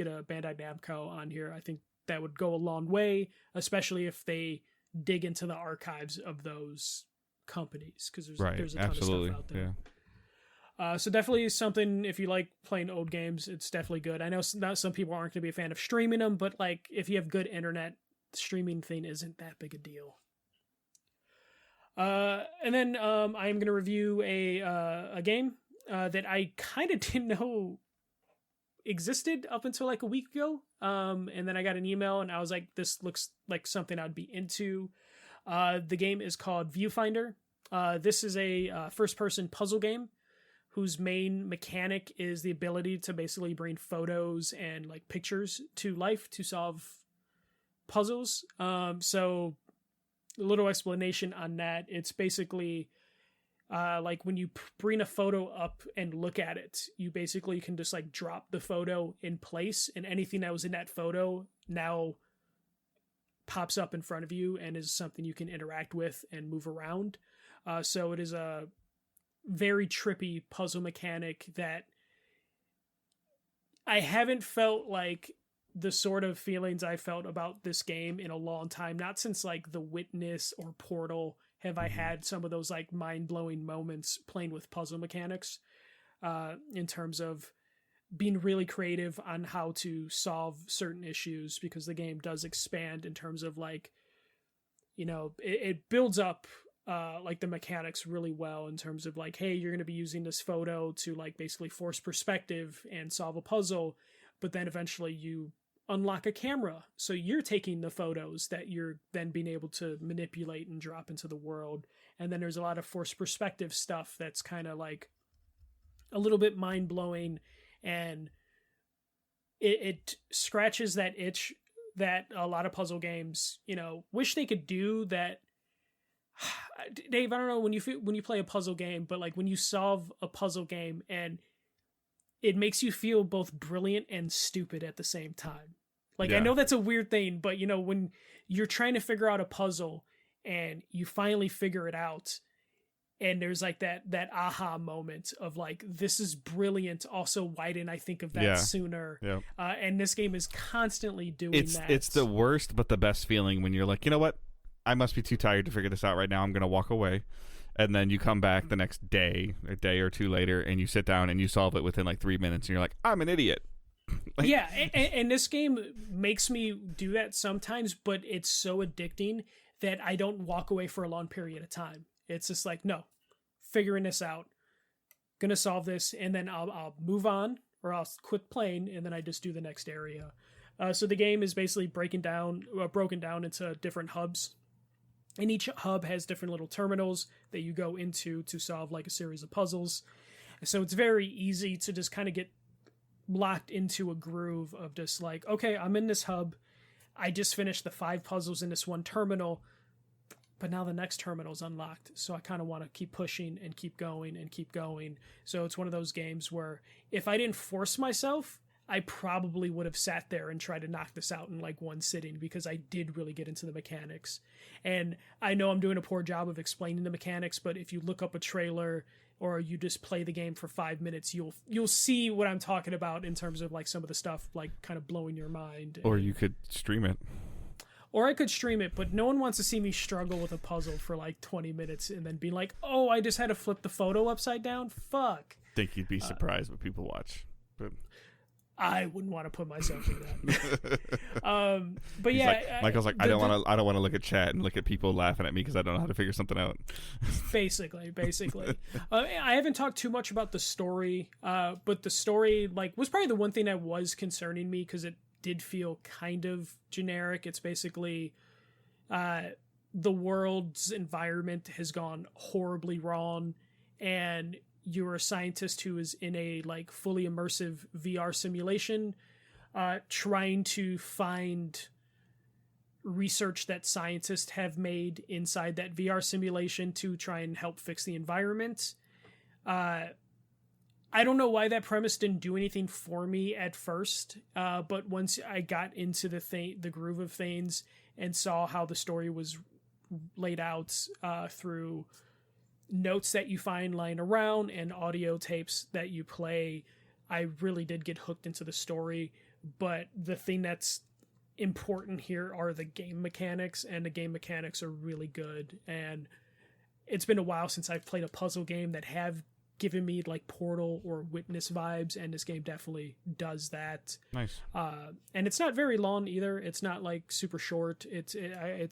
a Bandai Namco on here, I think that would go a long way, especially if they dig into the archives of those companies, because there's a ton of stuff out there. Yeah. So definitely something, if you like playing old games, it's definitely good. I know some people aren't going to be a fan of streaming them, but like if you have good internet, the streaming thing isn't that big a deal. And then I am going to review a game that I kind of didn't know existed up until like a week ago. And then I got an email and I was like, this looks like something I'd be into. The game is called Viewfinder. This is a first-person puzzle game whose main mechanic is the ability to basically bring photos and like pictures to life to solve puzzles. So a little explanation on that. It's basically like when you bring a photo up and look at it, you basically can just like drop the photo in place, and anything that was in that photo now pops up in front of you and is something you can interact with and move around. So it is a very trippy puzzle mechanic that I haven't felt like the sort of feelings I felt about this game in a long time. Not since like The Witness or Portal have I had some of those like mind-blowing moments playing with puzzle mechanics, in terms of being really creative on how to solve certain issues, because the game does expand in terms of like, it builds up like the mechanics really well in terms of like, hey, you're going to be using this photo to like basically force perspective and solve a puzzle, but then eventually you unlock a camera, so you're taking the photos that you're then being able to manipulate and drop into the world. And then there's a lot of forced perspective stuff that's kind of like a little bit mind-blowing, and it scratches that itch that a lot of puzzle games wish they could do. That Dave, I don't know when you play a puzzle game, but like when you solve a puzzle game and it makes you feel both brilliant and stupid at the same time. Like, yeah. I know that's a weird thing, but when you're trying to figure out a puzzle and you finally figure it out, and there's like that aha moment of like, this is brilliant. Also, why didn't I think of that sooner? Yeah. And this game is constantly doing that. It's the worst, but the best feeling when you're like, you know what? I must be too tired to figure this out right now. I'm going to walk away. And then you come back the next day, a day or two later, and you sit down and you solve it within like 3 minutes, and you're like, I'm an idiot. Like, yeah, and this game makes me do that sometimes, but it's so addicting that I don't walk away for a long period of time. It's just like, no, figuring this out, gonna solve this, and then I'll move on, or I'll quit playing, and then I just do the next area. So the game is basically broken down into different hubs. And each hub has different little terminals that you go into to solve like a series of puzzles. So it's very easy to just kind of get locked into a groove of just like, okay, I'm in this hub. I just finished the 5 puzzles in this one terminal, but now the next terminal is unlocked. So I kind of want to keep pushing and keep going and keep going. So it's one of those games where if I didn't force myself, I probably would have sat there and tried to knock this out in like one sitting, because I did really get into the mechanics. And I know I'm doing a poor job of explaining the mechanics, but if you look up a trailer or you just play the game for 5 minutes, you'll see what I'm talking about in terms of like some of the stuff like kind of blowing your mind. Or you could stream it. Or I could stream it, but no one wants to see me struggle with a puzzle for like 20 minutes and then be like, oh, I just had to flip the photo upside down? Fuck. Think you'd be surprised what people watch. But I wouldn't want to put myself through that. But he's yeah, like, Michael's like, I don't want to look at chat and look at people laughing at me because I don't know how to figure something out. basically. I haven't talked too much about the story, but the story like was probably the one thing that was concerning me, because it did feel kind of generic. It's basically the world's environment has gone horribly wrong, and you're a scientist who is in a like fully immersive VR simulation, trying to find research that scientists have made inside that VR simulation to try and help fix the environment. I don't know why that premise didn't do anything for me at first, but once I got into the groove of things and saw how the story was laid out through notes that you find lying around and audio tapes that you play, I really did get hooked into the story. But the thing that's important here are the game mechanics, and the game mechanics are really good. And it's been a while since I've played a puzzle game that have given me like Portal or Witness vibes, and this game definitely does that. Nice. And it's not very long either. It's not like super short. It's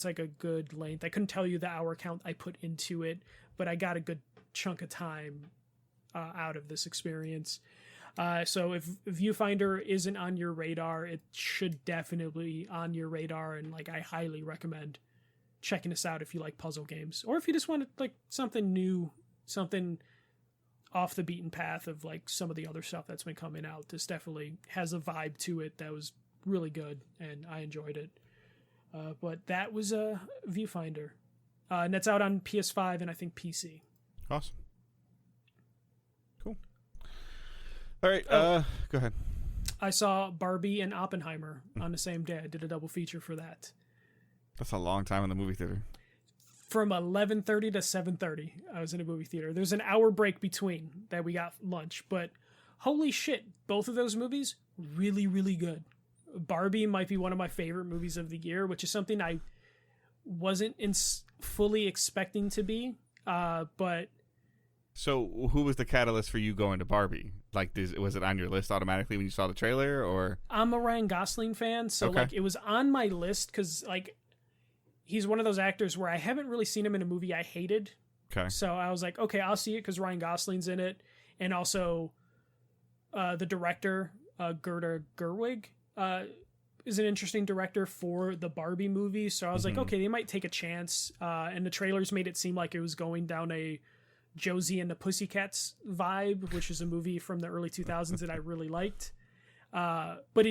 like a good length. I couldn't tell you the hour count I put into it, but I got a good chunk of time out of this experience. So if Viewfinder isn't on your radar, it should definitely on your radar, and like I highly recommend checking this out if you like puzzle games, or if you just want like something new, something off the beaten path of like some of the other stuff that's been coming out. This definitely has a vibe to it that was really good, and I enjoyed it. But that was a Viewfinder. And that's out on PS5 and I think PC. Awesome. Cool. All right, go ahead. I saw Barbie and Oppenheimer on the same day. I did a double feature for that. That's a long time in the movie theater. From 11:30 to 7:30, I was in a movie theater. There's an hour break between that we got lunch, but holy shit, both of those movies, really, really good. Barbie might be one of my favorite movies of the year, which is something I wasn't fully expecting to be, but... So who was the catalyst for you going to Barbie? Like, was it on your list automatically when you saw the trailer, or? I'm a Ryan Gosling fan, so okay. Like it was on my list because like he's one of those actors where I haven't really seen him in a movie I hated. Okay. So I was like, okay, I'll see it because Ryan Gosling's in it, and also the director Greta Gerwig is an interesting director for the Barbie movie. So I was like, okay, they might take a chance. And the trailers made it seem like it was going down a Josie and the Pussycats vibe, which is a movie from the early 2000s that I really liked. But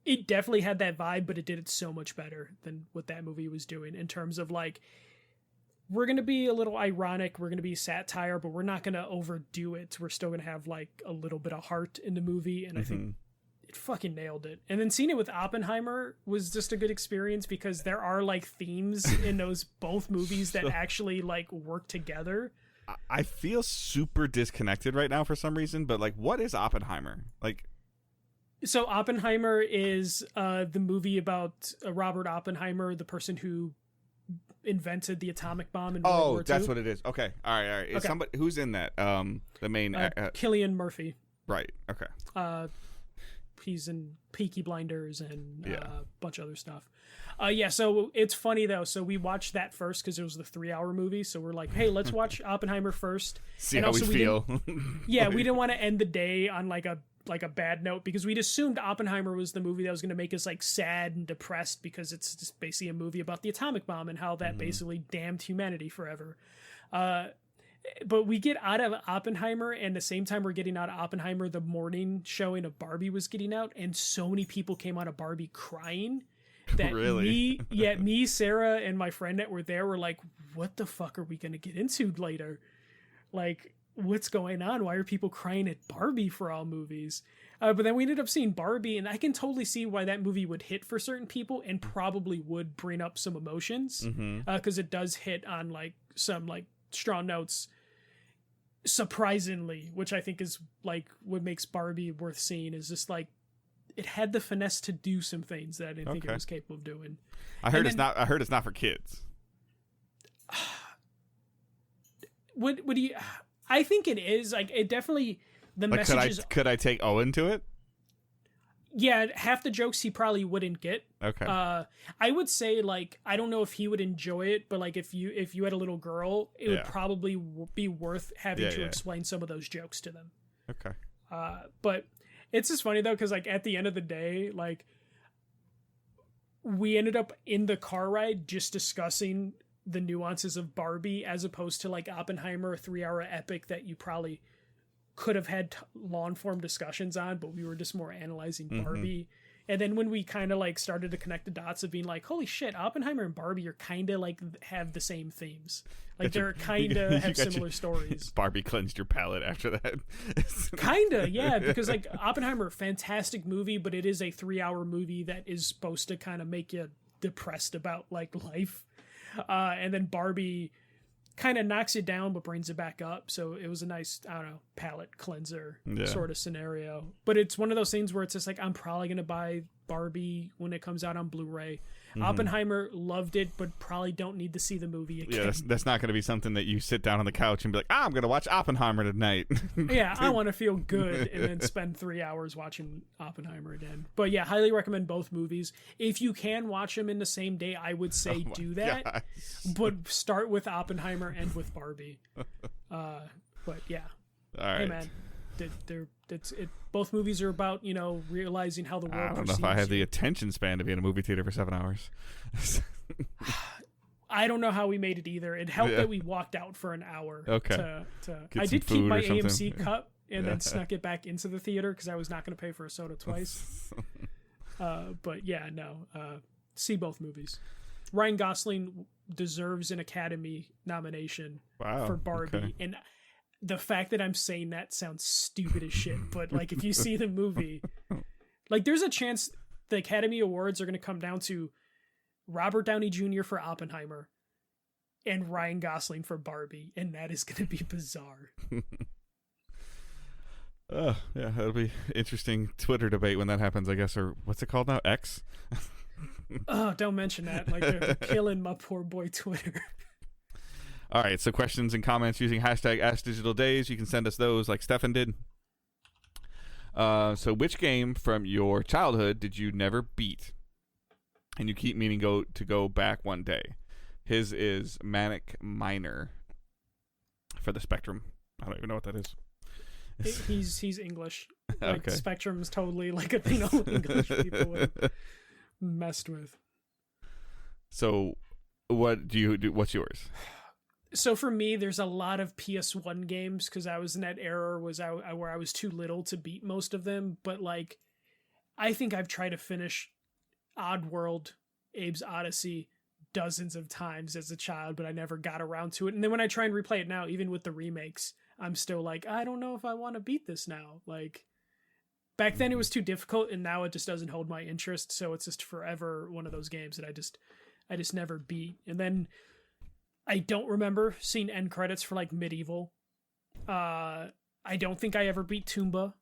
it definitely had that vibe, but it did it so much better than what that movie was doing in terms of like, we're going to be a little ironic, we're going to be satire, but we're not going to overdo it. We're still going to have like a little bit of heart in the movie. And I think it fucking nailed it. And then seeing it with Oppenheimer was just a good experience because there are like themes in those both movies that actually like work together. I feel super disconnected right now for some reason, but like, what is Oppenheimer? Like, so Oppenheimer is the movie about Robert Oppenheimer, the person who invented the atomic bomb in World War II. Oh, that's what it is. Okay, all right. Is somebody who's in that? The main Cillian Murphy. Right. Okay. He's in Peaky Blinders and a bunch of other stuff. So it's funny though. So we watched that first because it was the 3-hour movie. So we're like, hey, let's watch Oppenheimer first. See and how we feel. We didn't want to end the day on like a like a bad note, because we'd assumed Oppenheimer was the movie that was going to make us like sad and depressed, because it's just basically a movie about the atomic bomb and how that basically damned humanity forever. But we get out of Oppenheimer, and the same time we're getting out of Oppenheimer, the morning showing of Barbie was getting out, and so many people came out of Barbie crying that really? me, Sarah, and my friend that were there were like, what the fuck are we going to get into later? Like, what's going on? Why are people crying at Barbie for all movies? But then we ended up seeing Barbie, and I can totally see why that movie would hit for certain people and probably would bring up some emotions, because it does hit on like some like strong notes, surprisingly, which I think is like what makes Barbie worth seeing, is just like it had the finesse to do some things that I didn't think it was capable of doing. I heard it's not for kids. What do you? I think it is. Like, it definitely, the like, messages. Could I take Owen to it? Yeah, half the jokes he probably wouldn't get. Okay. I would say, like, I don't know if he would enjoy it, but like if you had a little girl, it would probably be worth having to explain some of those jokes to them. Okay. But it's just funny though, because like at the end of the day, like we ended up in the car ride just discussing the nuances of Barbie, as opposed to like Oppenheimer, a 3-hour epic that you probably could have had long form discussions on, but we were just more analyzing Barbie. And then when we kind of like started to connect the dots of being like, holy shit, Oppenheimer and Barbie are kind of like have the same themes. Like they're kind of have similar stories. Barbie cleansed your palate after that. Kind of, yeah, because like Oppenheimer, fantastic movie, but it is a 3-hour movie that is supposed to kind of make you depressed about like life. And then Barbie kind of knocks it down but brings it back up, so it was a nice, I don't know, palate cleanser sort of scenario. But it's one of those things where it's just like, I'm probably gonna buy Barbie when it comes out on Blu-ray. Oppenheimer, loved it, but probably don't need to see the movie again. Yeah, that's not gonna be something that you sit down on the couch and be like, I'm gonna watch Oppenheimer tonight. Yeah, I want to feel good and then spend 3 hours watching Oppenheimer again. But yeah, highly recommend both movies. If you can watch them in the same day, I would say do that. Gosh. But start with Oppenheimer and with Barbie. But yeah. All right. Hey man, both movies are about, you know, realizing how the world I don't know if I have the attention span to be in a movie theater for 7 hours. I don't know how we made it either. It helped that we walked out for an hour. Okay. I did keep my AMC cup and then snuck it back into the theater because I was not going to pay for a soda twice. But yeah, no. See both movies. Ryan Gosling deserves an Academy nomination for Barbie. Okay. And the fact that I'm saying that sounds stupid as shit, but like if you see the movie, like there's a chance the Academy Awards are going to come down to Robert Downey Jr. for Oppenheimer and Ryan Gosling for Barbie, and that is going to be bizarre. Yeah, it'll be interesting Twitter debate when that happens, I guess, or what's it called now? X? Oh, don't mention that. Like they're killing my poor boy Twitter. All right, so questions and comments using hashtag AskDigitalDays. You can send us those like Stefan did. So which game from your childhood did you never beat and you keep meaning to go back one day? His is Manic Miner for the Spectrum. I don't even know what that is. He's English. Like, okay. Spectrum's totally like a thing all English people would messed with. So what do you do? What's yours? So for me, there's a lot of PS1 games because I was in that era where I was too little to beat most of them. But like, I think I've tried to finish Oddworld, Abe's Odyssey dozens of times as a child, but I never got around to it. And then when I try and replay it now, even with the remakes, I'm still like, I don't know if I want to beat this now. Like back then it was too difficult, and now it just doesn't hold my interest. So it's just forever one of those games that I just never beat. And then I don't remember seeing end credits for like Medieval. I don't think I ever beat Toomba,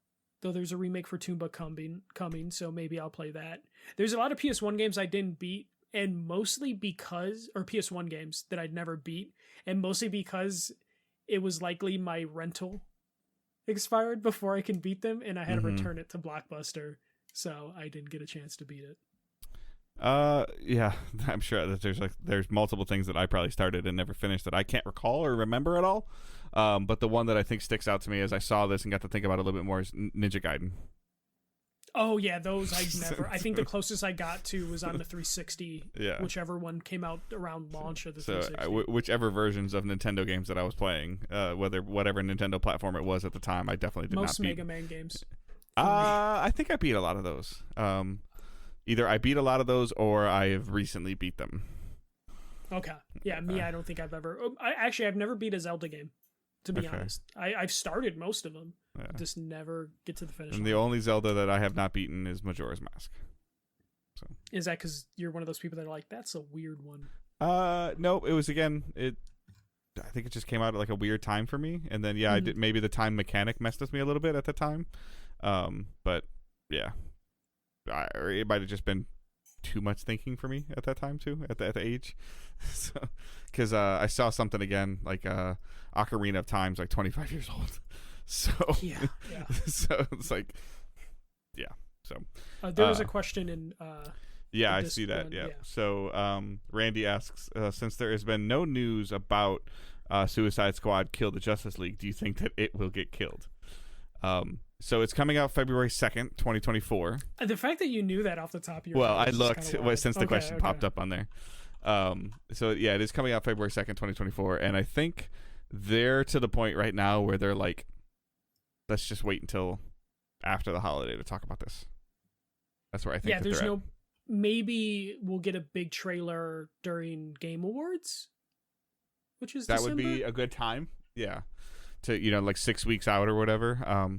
though there's a remake for Toomba coming, so maybe I'll play that. There's a lot of PS1 games I didn't beat, and mostly because, or PS1 games that I'd never beat, and mostly because it was likely my rental expired before I can beat them, and I had to return it to Blockbuster, so I didn't get a chance to beat it. Yeah, I'm sure that there's multiple things that I probably started and never finished that I can't recall or remember at all. But the one that I think sticks out to me as I saw this and got to think about it a little bit more is Ninja Gaiden. Oh yeah, those I never. I think the closest I got to was on the 360. Yeah. Whichever one came out around launch of the So 360. whichever versions of Nintendo games that I was playing, whatever Nintendo platform it was at the time, I definitely did Most not beat. Mega Man games. I think I beat a lot of those. Either I beat a lot of those or I have recently beat them. Okay. Yeah, me, I don't think I've ever. I've never beat a Zelda game, to be honest. I've started most of them, just never get to the finish line. And the only Zelda that I have not beaten is Majora's Mask. So is that because you're one of those people that are like, that's a weird one? No, it was I think it just came out at like a weird time for me, and then I did. Maybe the time mechanic messed with me a little bit at the time. But yeah, it might have just been too much thinking for me at that time too, at the age. So, because I saw something again like Ocarina of Time's like 25 years old. So yeah. So it's like, yeah. So there was a question in. Yeah, I see that. Yeah. So Randy asks, since there has been no news about Suicide Squad Kill the Justice League, do you think that it will get killed? So it's coming out February 2nd, 2024. The fact that you knew that off the top of your head. I looked since the question popped up on there. So yeah, it is coming out February 2nd, 2024. And I think they're to the point right now where they're like, let's just wait until after the holiday to talk about this. That's where I think yeah, there's no... Maybe we'll get a big trailer during Game Awards, which is December? Would be a good time. Yeah. To, like 6 weeks out or whatever.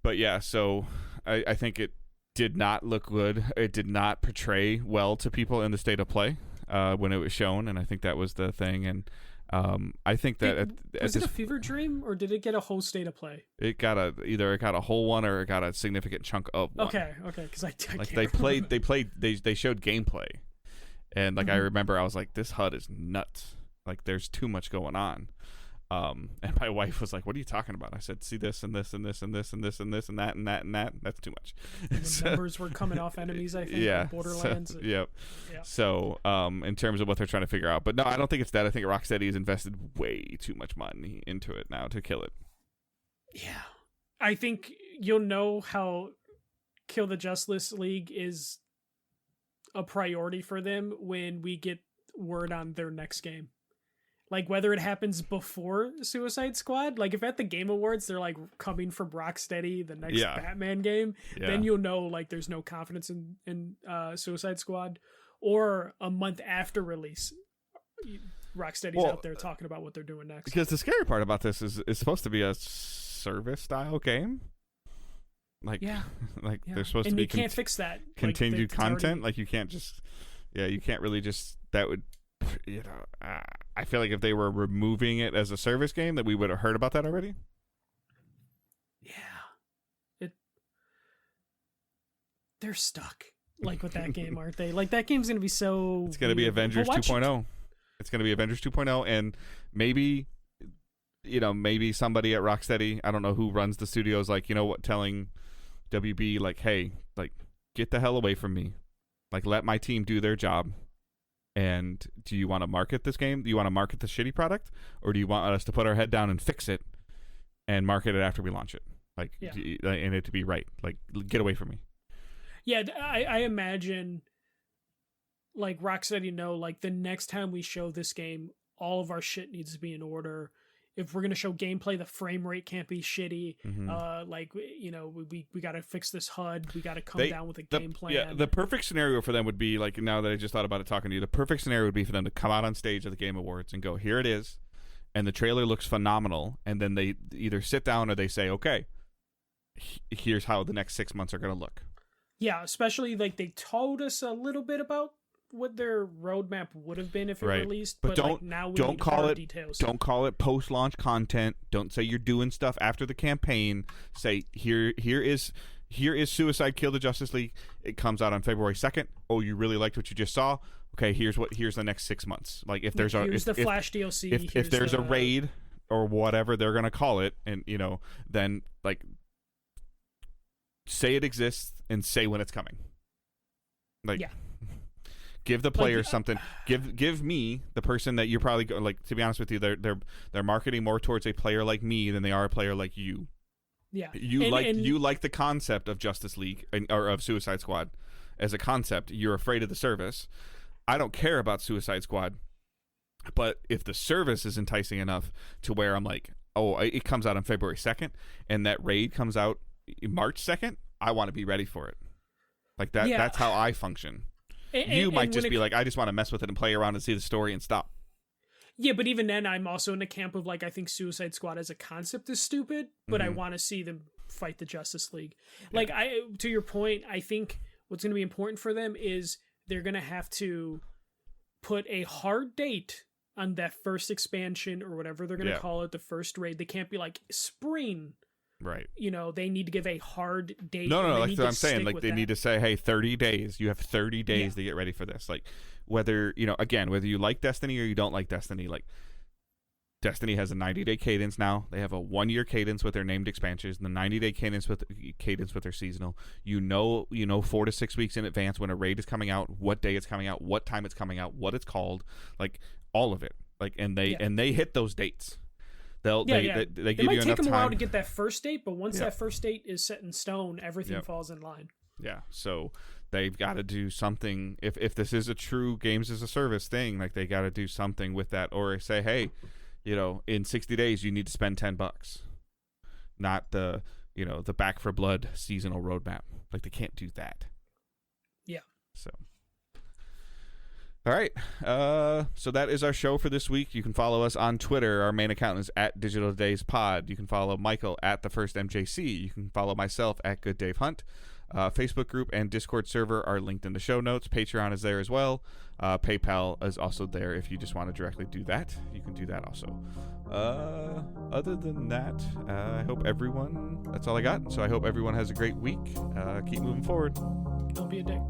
But yeah, so I think it did not look good. It did not portray well to people in the state of play when it was shown, and I think that was the thing. And I think that was it a fever dream, or did it get a whole state of play? It got either it got a whole one or it got a significant chunk of one. Okay, because I like can't they showed gameplay, and like I remember I was like, this HUD is nuts. Like there's too much going on. And my wife was like, what are you talking about? I said, see this and this and this and this and this and this and that and that and that. That's too much. The numbers were coming off enemies, I think, in Borderlands. So, yep. Yeah. So, in terms of what they're trying to figure out. But no, I don't think it's that. I think Rocksteady has invested way too much money into it now to kill it. Yeah. I think you'll know how Kill the Justice League is a priority for them when we get word on their next game. Like, whether it happens before Suicide Squad, like if at the Game Awards they're like coming from Rocksteady, the next Batman game, then you'll know like there's no confidence in Suicide Squad. Or a month after release, Rocksteady's out there talking about what they're doing next. Because the scary part about this is it's supposed to be a service style game. Like, they're supposed to be. And you can't fix that. Continued content. Like you can't just, you can't really just, that would, I feel like if they were removing it as a service game, that we would have heard about that already. Yeah. They're stuck like with that game, aren't they? Like that game's going to be so... It's going to be Avengers 2.0. It's going to be Avengers 2.0, and maybe, maybe somebody at Rocksteady, I don't know who runs the studios, like, telling WB, like, hey, like, get the hell away from me. Like, let my team do their job. And do you want to market this game? Do you want to market the shitty product? Or do you want us to put our head down and fix it and market it after we launch it? Like, and it to be right. Like, get away from me. Yeah, I imagine, like, Rocksteady like, the next time we show this game, all of our shit needs to be in order. If we're going to show gameplay, the frame rate can't be shitty. We got to fix this HUD. We got to come down with a game plan. Yeah, the perfect scenario for them would be, like, now that I just thought about it talking to you, the perfect scenario would be for them to come out on stage at the Game Awards and go, here it is, and the trailer looks phenomenal, and then they either sit down or they say, okay, here's how the next 6 months are going to look. Yeah, especially, like, they told us a little bit about what their roadmap would have been if it released, but don't, like, now we don't need call it details. Don't call it post-launch content. Don't say you're doing stuff after the campaign. Say here is Suicide Kill the Justice League. It comes out on February 2nd. Oh, you really liked what you just saw? Okay, here's the next 6 months. Like, if there's the Flash DLC, if there's a raid or whatever they're gonna call it, and then like say it exists and say when it's coming. Like, give the player something. Give me, the person that you're probably like. To be honest with you, they're marketing more towards a player like me than they are a player like you. Yeah. You like the concept of Justice League or of Suicide Squad as a concept. You're afraid of the service. I don't care about Suicide Squad, but if the service is enticing enough to where I'm like, oh, it comes out on February 2nd and that raid comes out March 2nd, I want to be ready for it. Like that. Yeah. That's how I function. You might just be like, I just want to mess with it and play around and see the story and stop. Yeah, but even then, I'm also in the camp of like, I think Suicide Squad as a concept is stupid, but I want to see them fight the Justice League. Yeah. Like, to your point, I think what's going to be important for them is they're going to have to put a hard date on that first expansion or whatever they're going to call it, the first raid. They can't be like spring. Right. You know, they need to give a hard date. No, like what I'm saying. Like, they need to say, hey, 30 days. You have 30 days to get ready for this. Like, whether, you know, again, whether you like Destiny or you don't like Destiny, like, Destiny has a 90-day cadence now. They have a 1-year cadence with their named expansions, and the 90-day cadence with their seasonal. You know, 4 to 6 weeks in advance when a raid is coming out, what day it's coming out, what time it's coming out, what it's called, like, all of it. Like, and they hit those dates. They give might you enough take them a while to get that first date, but once that first date is set in stone, everything falls in line. Yeah. So they've got to do something. If this is a true games as a service thing, like, they got to do something with that, or say, hey, you know, in 60 days you need to spend $10, not the Back for Blood seasonal roadmap. Like, they can't do that. Yeah. So. All right, so that is our show for this week. You can follow us on Twitter. Our main account is @DigitalDaysPod. You can follow Michael @TheFirstMJC. You can follow myself @GoodDaveHunt. Facebook group and Discord server are linked in the show notes. Patreon is there as well. PayPal is also there if you just want to directly do that. You can do that also. Other than that, I hope that's all I got. So I hope everyone has a great week. Keep moving forward. Don't be a dick.